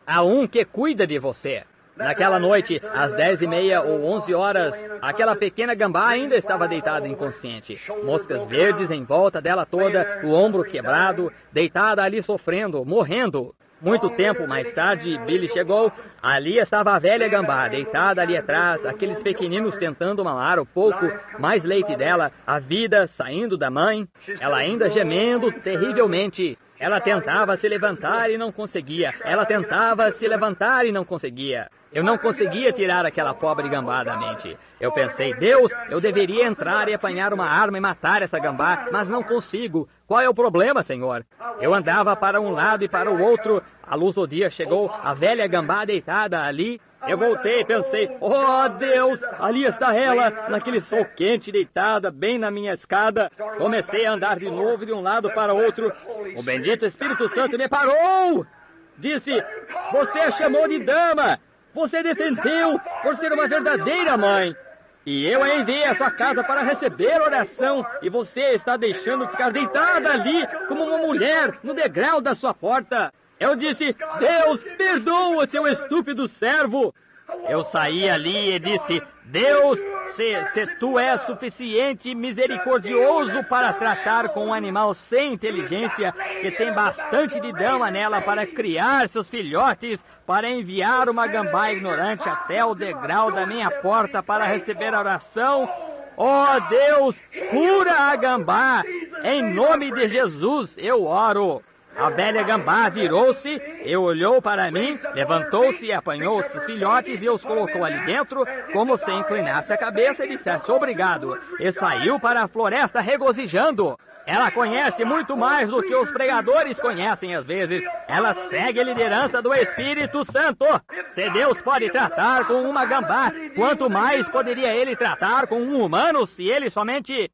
Há um que cuida de você. Naquela noite, às 10h30 ou 11 horas, aquela pequena gambá ainda estava deitada inconsciente. Moscas verdes em volta dela toda, o ombro quebrado, deitada ali sofrendo, morrendo. Muito tempo mais tarde, Billy chegou. Ali estava a velha gambá, deitada ali atrás, aqueles pequeninos tentando mamar o pouco mais leite dela, a vida saindo da mãe, ela ainda gemendo terrivelmente. Ela tentava se levantar e não conseguia. Ela tentava se levantar e não conseguia. Eu não conseguia tirar aquela pobre gambá da mente. Eu pensei, Deus, eu deveria entrar e apanhar uma arma e matar essa gambá, mas não consigo. Qual é o problema, Senhor? Eu andava para um lado e para o outro. A luz do dia chegou, a velha gambá deitada ali. Eu voltei e pensei, oh Deus, ali está ela, naquele sol quente, deitada bem na minha escada. Comecei a andar de novo de um lado para o outro. O bendito Espírito Santo me parou. Disse, você a chamou de dama. Você defendeu por ser uma verdadeira mãe. E eu a enviei à sua casa para receber oração. E você está deixando ficar deitada ali como uma mulher no degrau da sua porta. Eu disse, Deus, perdoa o teu estúpido servo. Eu saí ali e disse, Deus, se tu és suficiente misericordioso para tratar com um animal sem inteligência, que tem bastante de dama nela para criar seus filhotes, para enviar uma gambá ignorante até o degrau da minha porta para receber a oração, ó Deus, cura a gambá, em nome de Jesus eu oro. A velha gambá virou-se e olhou para mim, levantou-se e apanhou os filhotes e os colocou ali dentro, como se inclinasse a cabeça e dissesse obrigado, e saiu para a floresta regozijando. Ela conhece muito mais do que os pregadores conhecem às vezes. Ela segue a liderança do Espírito Santo. Se Deus pode tratar com uma gambá, quanto mais poderia Ele tratar com um humano se Ele somente...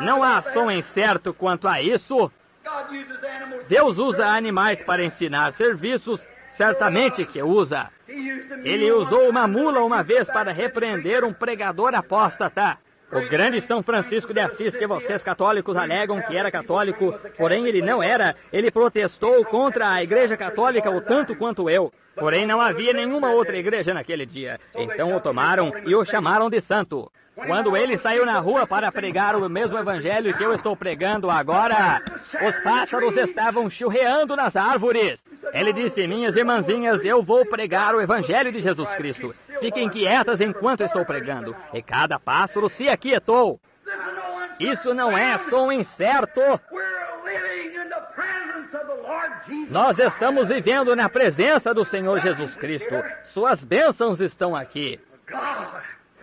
Não há som incerto quanto a isso. Deus usa animais para ensinar serviços, certamente que usa. Ele usou uma mula uma vez para repreender um pregador apóstata. O grande São Francisco de Assis, que vocês católicos alegam que era católico, porém ele não era, ele protestou contra a Igreja Católica o tanto quanto eu. Porém não havia nenhuma outra igreja naquele dia. Então o tomaram e o chamaram de santo. Quando ele saiu na rua para pregar o mesmo evangelho que eu estou pregando agora, os pássaros estavam churreando nas árvores. Ele disse, minhas irmãzinhas, eu vou pregar o evangelho de Jesus Cristo. Fiquem quietas enquanto estou pregando. E cada pássaro se aquietou. Isso não é som incerto. Nós estamos vivendo na presença do Senhor Jesus Cristo. Suas bênçãos estão aqui.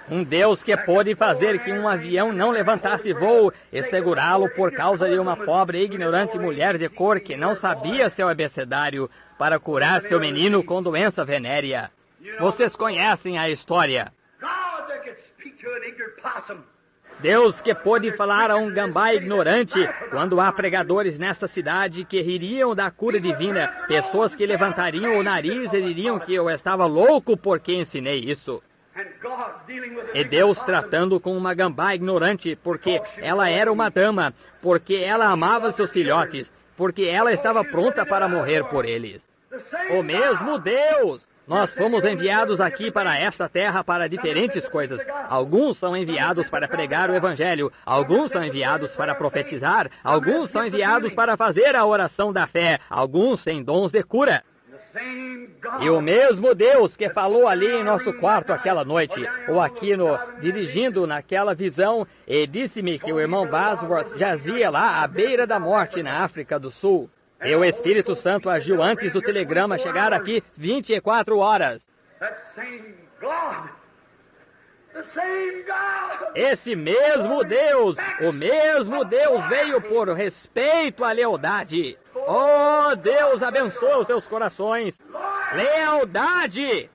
Um Deus que pôde fazer que um avião não levantasse voo e segurá-lo por causa de uma pobre e ignorante mulher de cor que não sabia seu abecedário para curar seu menino com doença venérea. Vocês conhecem a história. Deus que pôde falar a um gambá ignorante quando há pregadores nesta cidade que ririam da cura divina, pessoas que levantariam o nariz e diriam que eu estava louco porque ensinei isso. E Deus tratando com uma gambá ignorante, porque ela era uma dama, porque ela amava seus filhotes, porque ela estava pronta para morrer por eles. O mesmo Deus! Nós fomos enviados aqui para esta terra para diferentes coisas. Alguns são enviados para pregar o Evangelho, alguns são enviados para profetizar, alguns são enviados para fazer a oração da fé, alguns têm dons de cura. E o mesmo Deus que falou ali em nosso quarto aquela noite, ou aqui dirigindo naquela visão, e disse-me que o irmão Bosworth jazia lá à beira da morte na África do Sul. E o Espírito Santo agiu antes do telegrama chegar aqui 24 horas. Esse mesmo Deus, o mesmo Deus veio por respeito à lealdade. Oh, Deus abençoe os seus corações. Lealdade!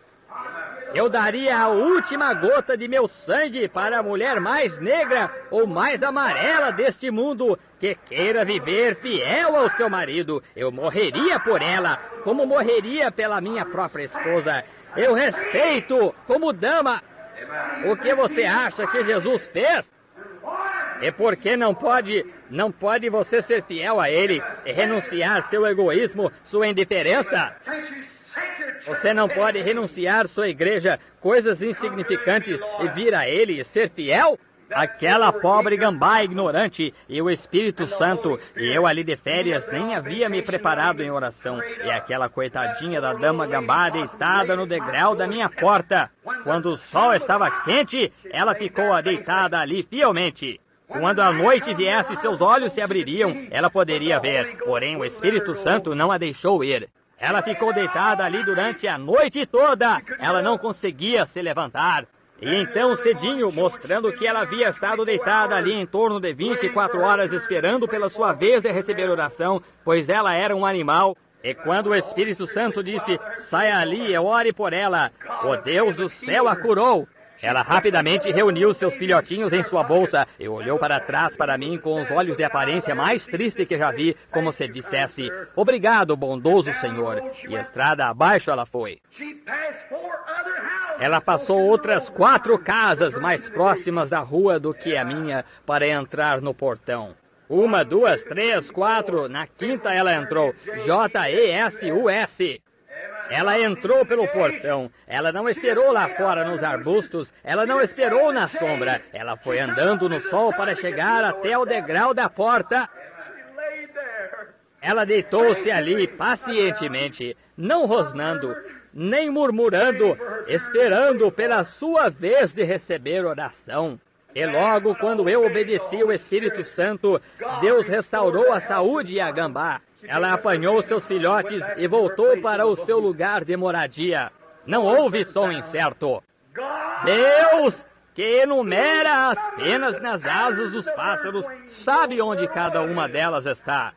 Eu daria a última gota de meu sangue para a mulher mais negra ou mais amarela deste mundo que queira viver fiel ao seu marido. Eu morreria por ela, como morreria pela minha própria esposa. Eu respeito como dama. O que você acha que Jesus fez? E por que não pode você ser fiel a Ele e renunciar seu egoísmo, sua indiferença? Você não pode renunciar sua igreja, coisas insignificantes, e vir a Ele e ser fiel? Aquela pobre gambá ignorante e o Espírito Santo, e eu ali de férias nem havia me preparado em oração, e aquela coitadinha da dama gambá deitada no degrau da minha porta. Quando o sol estava quente, ela ficou deitada ali fielmente. Quando a noite viesse, seus olhos se abririam, ela poderia ver, porém o Espírito Santo não a deixou ir. Ela ficou deitada ali durante a noite toda. Ela não conseguia se levantar. E então, cedinho, mostrando que ela havia estado deitada ali em torno de 24 horas esperando pela sua vez de receber oração, pois ela era um animal. E quando o Espírito Santo disse, saia ali e ore por ela, o Deus do céu a curou. Ela rapidamente reuniu seus filhotinhos em sua bolsa e olhou para trás para mim com os olhos de aparência mais triste que já vi, como se dissesse, obrigado, bondoso Senhor. E estrada abaixo ela foi. Ela passou outras 4 casas mais próximas da rua do que a minha para entrar no portão. 1, 2, 3, 4, na quinta ela entrou, J-E-S-U-S. Ela entrou pelo portão, ela não esperou lá fora nos arbustos, ela não esperou na sombra, ela foi andando no sol para chegar até o degrau da porta. Ela deitou-se ali pacientemente, não rosnando, nem murmurando, esperando pela sua vez de receber oração. E logo quando eu obedeci o Espírito Santo, Deus restaurou a saúde e a gambá. Ela apanhou seus filhotes e voltou para o seu lugar de moradia. Não houve som incerto. Deus, que enumera as penas nas asas dos pássaros, sabe onde cada uma delas está.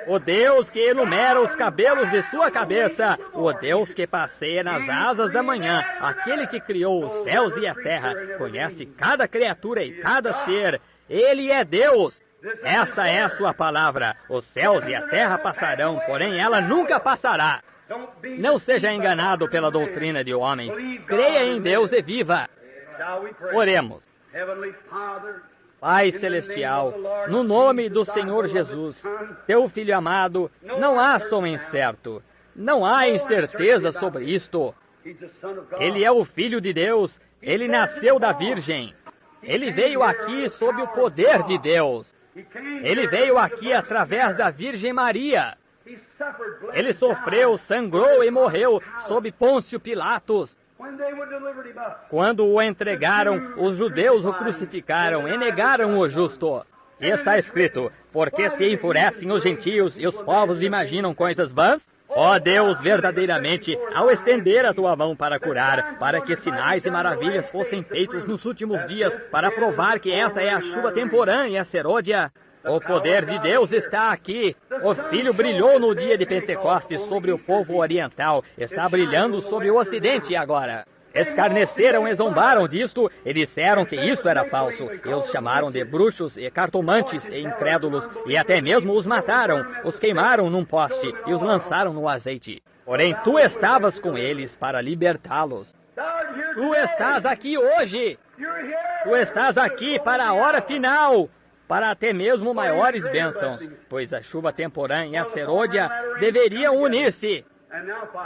O Deus que enumera os cabelos de sua cabeça, o Deus que passeia nas asas da manhã, aquele que criou os céus e a terra, conhece cada criatura e cada ser. Ele é Deus. Esta é a sua palavra. Os céus e a terra passarão, porém ela nunca passará. Não seja enganado pela doutrina de homens. Creia em Deus e viva. Oremos. Pai Celestial, no nome do Senhor Jesus, teu Filho amado, não há som incerto. Não há incerteza sobre isto. Ele é o Filho de Deus. Ele nasceu da Virgem. Ele veio aqui sob o poder de Deus. Ele veio aqui através da Virgem Maria. Ele sofreu, sangrou e morreu sob Pôncio Pilatos. Quando o entregaram, os judeus o crucificaram e negaram o justo. E está escrito, porque se enfurecem os gentios e os povos imaginam coisas vãs? Ó Deus, verdadeiramente, ao estender a tua mão para curar, para que sinais e maravilhas fossem feitos nos últimos dias, para provar que esta é a chuva temporânea, serôdia, o poder de Deus está aqui. O Filho brilhou no dia de Pentecostes sobre o povo oriental, está brilhando sobre o ocidente agora. Escarneceram e zombaram disto e disseram que isto era falso. E os chamaram de bruxos e cartomantes e incrédulos e até mesmo os mataram, os queimaram num poste e os lançaram no azeite. Porém, tu estavas com eles para libertá-los. Tu estás aqui hoje. Tu estás aqui para a hora final, para até mesmo maiores bênçãos, pois a chuva temporã e a serôdia deveriam unir-se.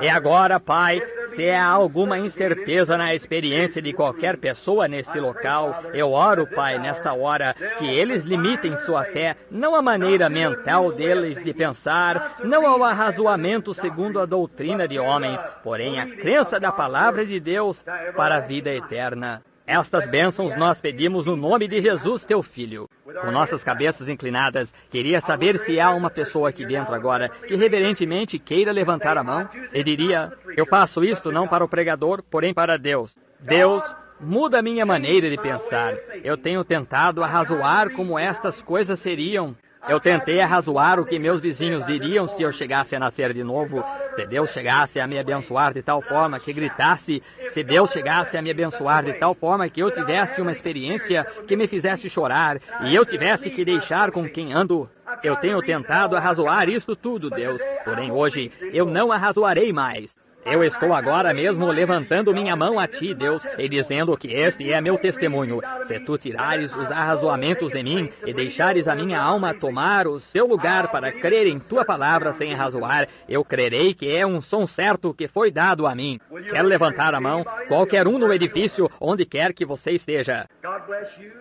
E agora, Pai, se há alguma incerteza na experiência de qualquer pessoa neste local, eu oro, Pai, nesta hora, que eles limitem sua fé, não à maneira mental deles de pensar, não ao arrazoamento segundo a doutrina de homens, porém a crença da palavra de Deus para a vida eterna. Estas bênçãos nós pedimos no nome de Jesus, teu Filho. Com nossas cabeças inclinadas, queria saber se há uma pessoa aqui dentro agora que reverentemente queira levantar a mão e diria: eu faço isto não para o pregador, porém para Deus. Deus, muda a minha maneira de pensar. Eu tenho tentado arrazoar como estas coisas seriam. Eu tentei arrazoar o que meus vizinhos diriam se eu chegasse a nascer de novo. Se Deus chegasse a me abençoar de tal forma que gritasse, se Deus chegasse a me abençoar de tal forma que eu tivesse uma experiência que me fizesse chorar e eu tivesse que deixar com quem ando. Eu tenho tentado arrazoar isto tudo, Deus, porém hoje eu não arrazoarei mais. Eu estou agora mesmo levantando minha mão a Ti, Deus, e dizendo que este é meu testemunho. Se Tu tirares os arrazoamentos de mim e deixares a minha alma tomar o seu lugar para crer em Tua palavra sem arrazoar, eu crerei que é um som certo que foi dado a mim. Quero levantar a mão, qualquer um no edifício, onde quer que você esteja.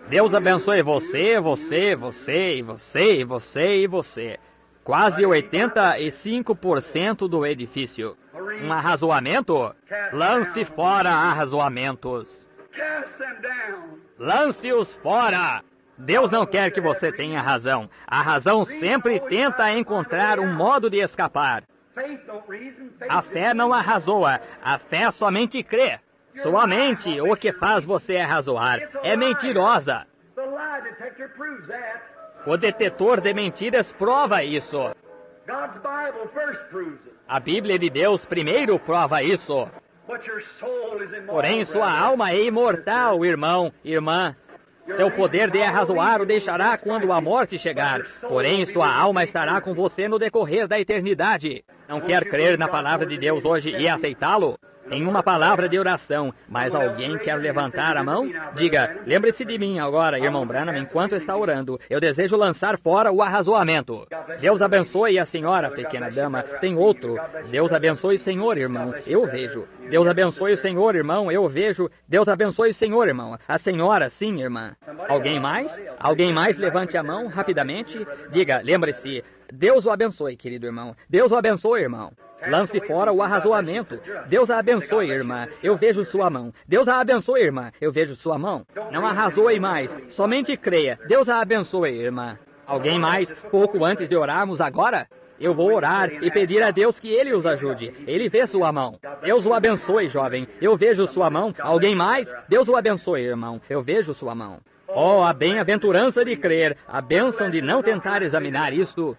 Deus abençoe você, você, você, e você, e você, e você. Quase 85% do edifício. Um arrazoamento? Lance fora arrazoamentos. Lance-os fora. Deus não quer que você tenha razão. A razão sempre tenta encontrar um modo de escapar. A fé não arrazoa. A fé somente crê. Sua mente, o que faz você arrazoar, é mentirosa. O detetor de mentiras prova isso. A Bíblia de Deus primeiro prova isso. Porém, sua alma é imortal, irmão, irmã. Seu poder de arrazoar o deixará quando a morte chegar. Porém, sua alma estará com você no decorrer da eternidade. Não quer crer na palavra de Deus hoje e aceitá-lo? Em uma palavra de oração, mas alguém quer levantar a mão? Diga, lembre-se de mim agora, irmão Branham, enquanto está orando. Eu desejo lançar fora o arrazoamento. Deus abençoe a senhora, pequena dama. Tem outro. Deus abençoe o senhor, irmão. Eu vejo. Deus abençoe o senhor, irmão. Eu vejo. Deus abençoe o senhor, irmão. A senhora, sim, irmã. Alguém mais? Alguém mais levante a mão rapidamente. Diga, lembre-se. Deus o abençoe, querido irmão. Deus o abençoe, irmão. Lance fora o arrazoamento. Deus a abençoe, irmã. Eu vejo sua mão. Deus a abençoe, irmã. Eu vejo sua mão. Não arrazoe mais. Somente creia. Deus a abençoe, irmã. Alguém mais? Pouco antes de orarmos agora? Eu vou orar e pedir a Deus que Ele os ajude. Ele vê sua mão. Deus o abençoe, jovem. Eu vejo sua mão. Alguém mais? Deus o abençoe, irmão. Eu vejo sua mão. Oh, a bem-aventurança de crer, a bênção de não tentar examinar isto,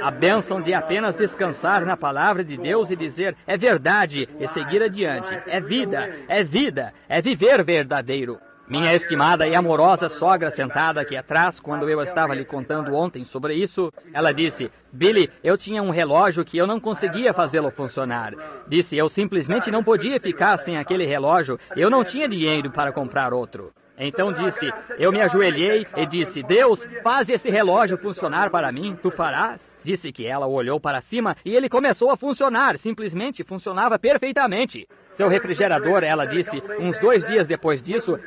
a bênção de apenas descansar na palavra de Deus e dizer, é verdade, e seguir adiante. É vida, é viver verdadeiro. Minha estimada e amorosa sogra sentada aqui atrás, quando eu estava lhe contando ontem sobre isso, ela disse, Billy, eu tinha um relógio que eu não conseguia fazê-lo funcionar. Disse, eu simplesmente não podia ficar sem aquele relógio, eu não tinha dinheiro para comprar outro. Então disse, eu me ajoelhei e disse, Deus, faz esse relógio funcionar para mim, tu farás? Disse que ela olhou para cima e ele começou a funcionar, simplesmente funcionava perfeitamente. Seu refrigerador, ela disse, uns 2 dias depois disso,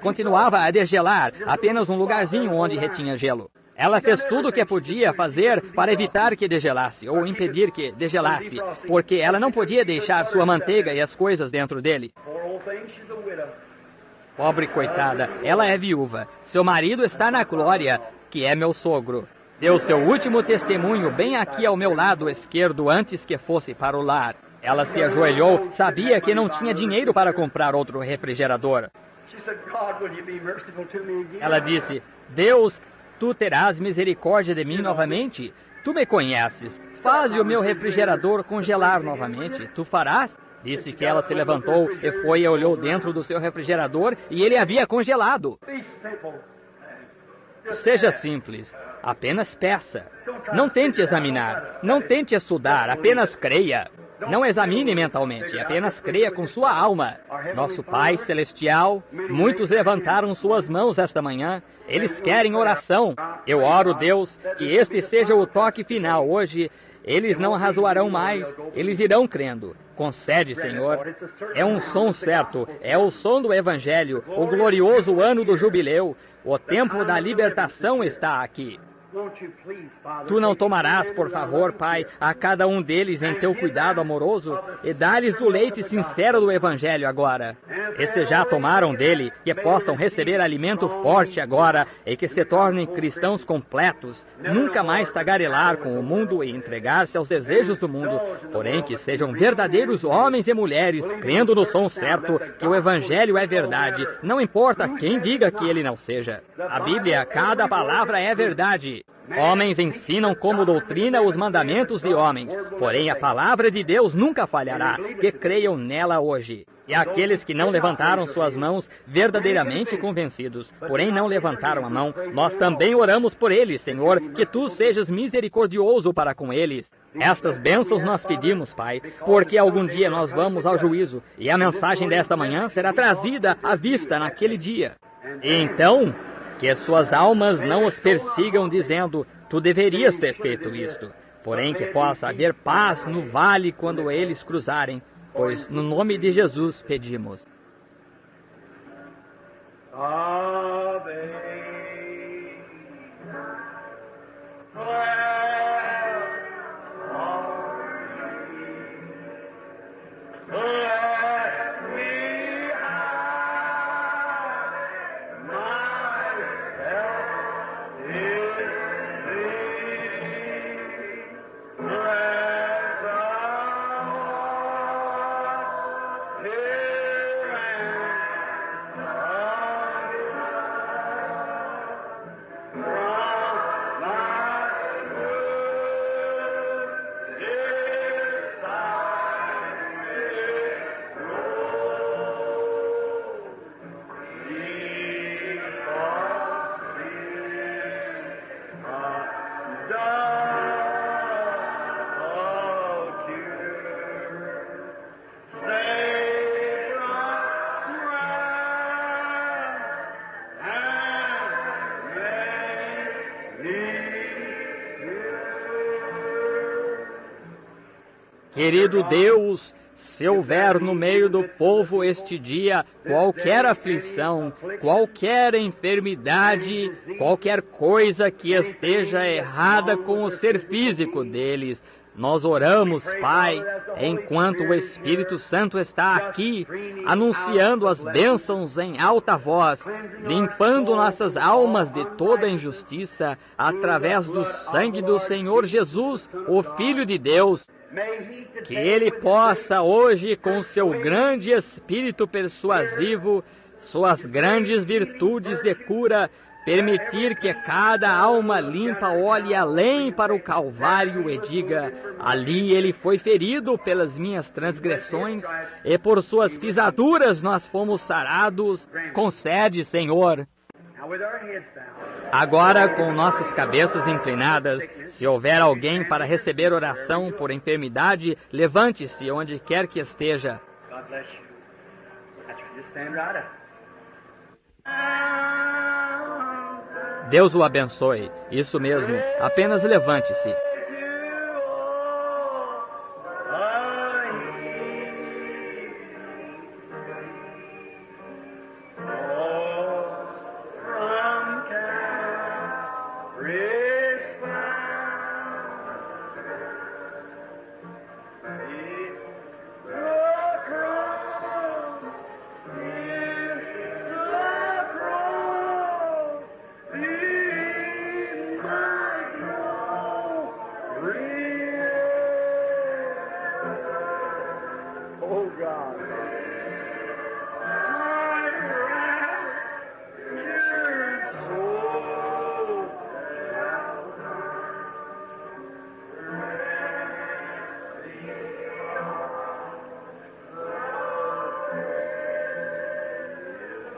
continuava a degelar, apenas um lugarzinho onde retinha gelo. Ela fez tudo o que podia fazer para evitar que degelasse, ou impedir que degelasse, porque ela não podia deixar sua manteiga e as coisas dentro dele. Pobre coitada, ela é viúva. Seu marido está na glória, que é meu sogro. Deu seu último testemunho bem aqui ao meu lado esquerdo antes que fosse para o lar. Ela se ajoelhou, sabia que não tinha dinheiro para comprar outro refrigerador. Ela disse, Deus, tu terás misericórdia de mim novamente? Tu me conheces. Faze o meu refrigerador congelar novamente. Tu farás? Disse que ela se levantou e foi e olhou dentro do seu refrigerador e ele havia congelado. Seja simples, apenas peça. Não tente examinar, não tente estudar, apenas creia. Não examine mentalmente, apenas creia com sua alma. Nosso Pai Celestial, muitos levantaram suas mãos esta manhã. Eles querem oração. Eu oro, Deus, que este seja o toque final hoje. Eles não arrazoarão mais, eles irão crendo. Concede, Senhor. É um som certo, é o som do Evangelho, o glorioso ano do jubileu. O tempo da libertação está aqui. Tu não tomarás, por favor, Pai, a cada um deles em teu cuidado amoroso e dá-lhes do leite sincero do Evangelho agora. E se já tomaram dele, que possam receber alimento forte agora e que se tornem cristãos completos, nunca mais tagarelar com o mundo e entregar-se aos desejos do mundo, porém que sejam verdadeiros homens e mulheres, crendo no som certo, que o Evangelho é verdade, não importa quem diga que ele não seja. A Bíblia, cada palavra é verdade. Homens ensinam como doutrina os mandamentos de homens, porém a palavra de Deus nunca falhará, que creiam nela hoje. E aqueles que não levantaram suas mãos, verdadeiramente convencidos, porém não levantaram a mão, nós também oramos por eles, Senhor, que Tu sejas misericordioso para com eles. Estas bênçãos nós pedimos, Pai, porque algum dia nós vamos ao juízo, e a mensagem desta manhã será trazida à vista naquele dia. E então, que as suas almas não os persigam dizendo, tu deverias ter feito isto. Porém que possa haver paz no vale quando eles cruzarem, pois no nome de Jesus pedimos. Querido Deus, se houver no meio do povo este dia qualquer aflição, qualquer enfermidade, qualquer coisa que esteja errada com o ser físico deles, nós oramos, Pai, enquanto o Espírito Santo está aqui, anunciando as bênçãos em alta voz, limpando nossas almas de toda injustiça, através do sangue do Senhor Jesus, o Filho de Deus. Que Ele possa hoje, com seu grande espírito persuasivo, suas grandes virtudes de cura, permitir que cada alma limpa olhe além para o Calvário e diga, ali Ele foi ferido pelas minhas transgressões, e por suas pisaduras nós fomos sarados. Concede, Senhor. Agora, com nossas cabeças inclinadas, se houver alguém para receber oração por enfermidade, levante-se onde quer que esteja. Deus o abençoe. Isso mesmo, apenas levante-se.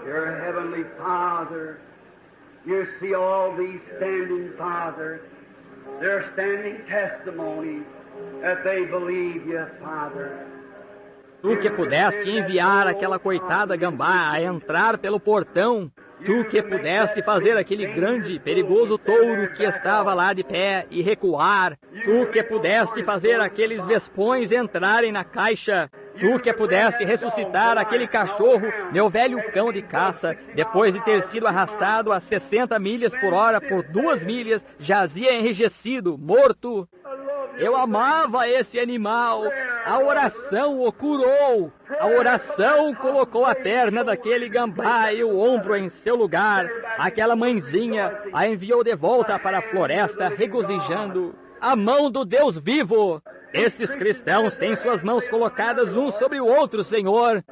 Dear Heavenly Father, you see all these standing, Father. They're standing testimonies that they believe you, Father. Tu que pudeste enviar aquela coitada gambá a entrar pelo portão, tu que pudeste fazer aquele grande, perigoso touro que estava lá de pé e recuar, tu que pudeste fazer aqueles vespões entrarem na caixa, tu que pudeste ressuscitar aquele cachorro, meu velho cão de caça, depois de ter sido arrastado a 60 milhas por hora por 2 milhas, jazia enrijecido, morto. Eu amava esse animal. A oração o curou. A oração colocou a perna daquele gambá e o ombro em seu lugar. Aquela mãezinha a enviou de volta para a floresta, regozijando. A mão do Deus vivo. Estes cristãos têm suas mãos colocadas um sobre o outro, Senhor.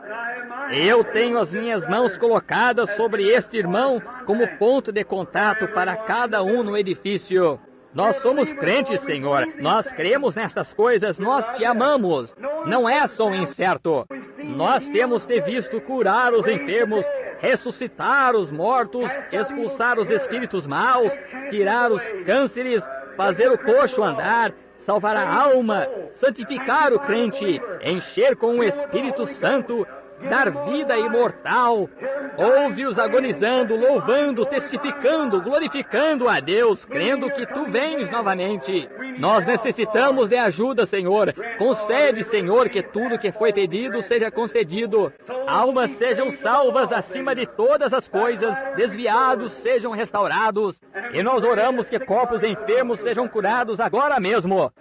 Eu tenho as minhas mãos colocadas sobre este irmão como ponto de contato para cada um no edifício. Nós somos crentes, Senhor. Nós cremos nessas coisas. Nós te amamos. Não é só um incerto. Nós temos te visto curar os enfermos, ressuscitar os mortos, expulsar os espíritos maus, tirar os cânceres, fazer o coxo andar, salvar a alma, santificar o crente, encher com o Espírito Santo, dar vida imortal. Ouve-os agonizando, louvando, testificando, glorificando a Deus, crendo que tu vens novamente. Nós necessitamos de ajuda, Senhor. Concede, Senhor, que tudo que foi pedido seja concedido. Almas sejam salvas acima de todas as coisas, desviados sejam restaurados. E nós oramos que corpos enfermos sejam curados agora mesmo.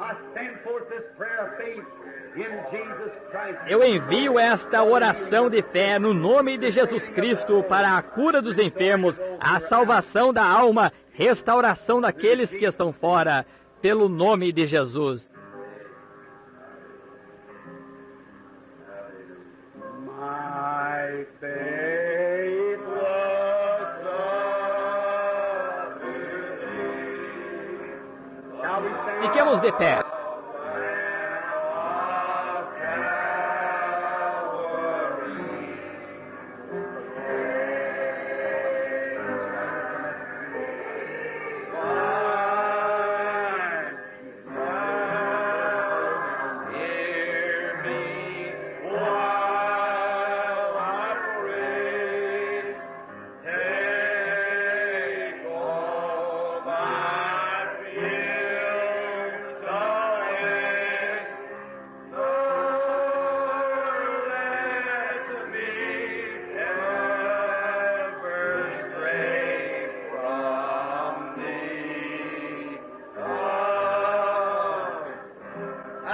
Eu envio esta oração de fé no nome de Jesus Cristo para a cura dos enfermos, a salvação da alma, restauração daqueles que estão fora, pelo nome de Jesus. Fiquemos de pé.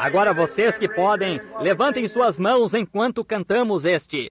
Agora vocês que podem, levantem suas mãos enquanto cantamos este.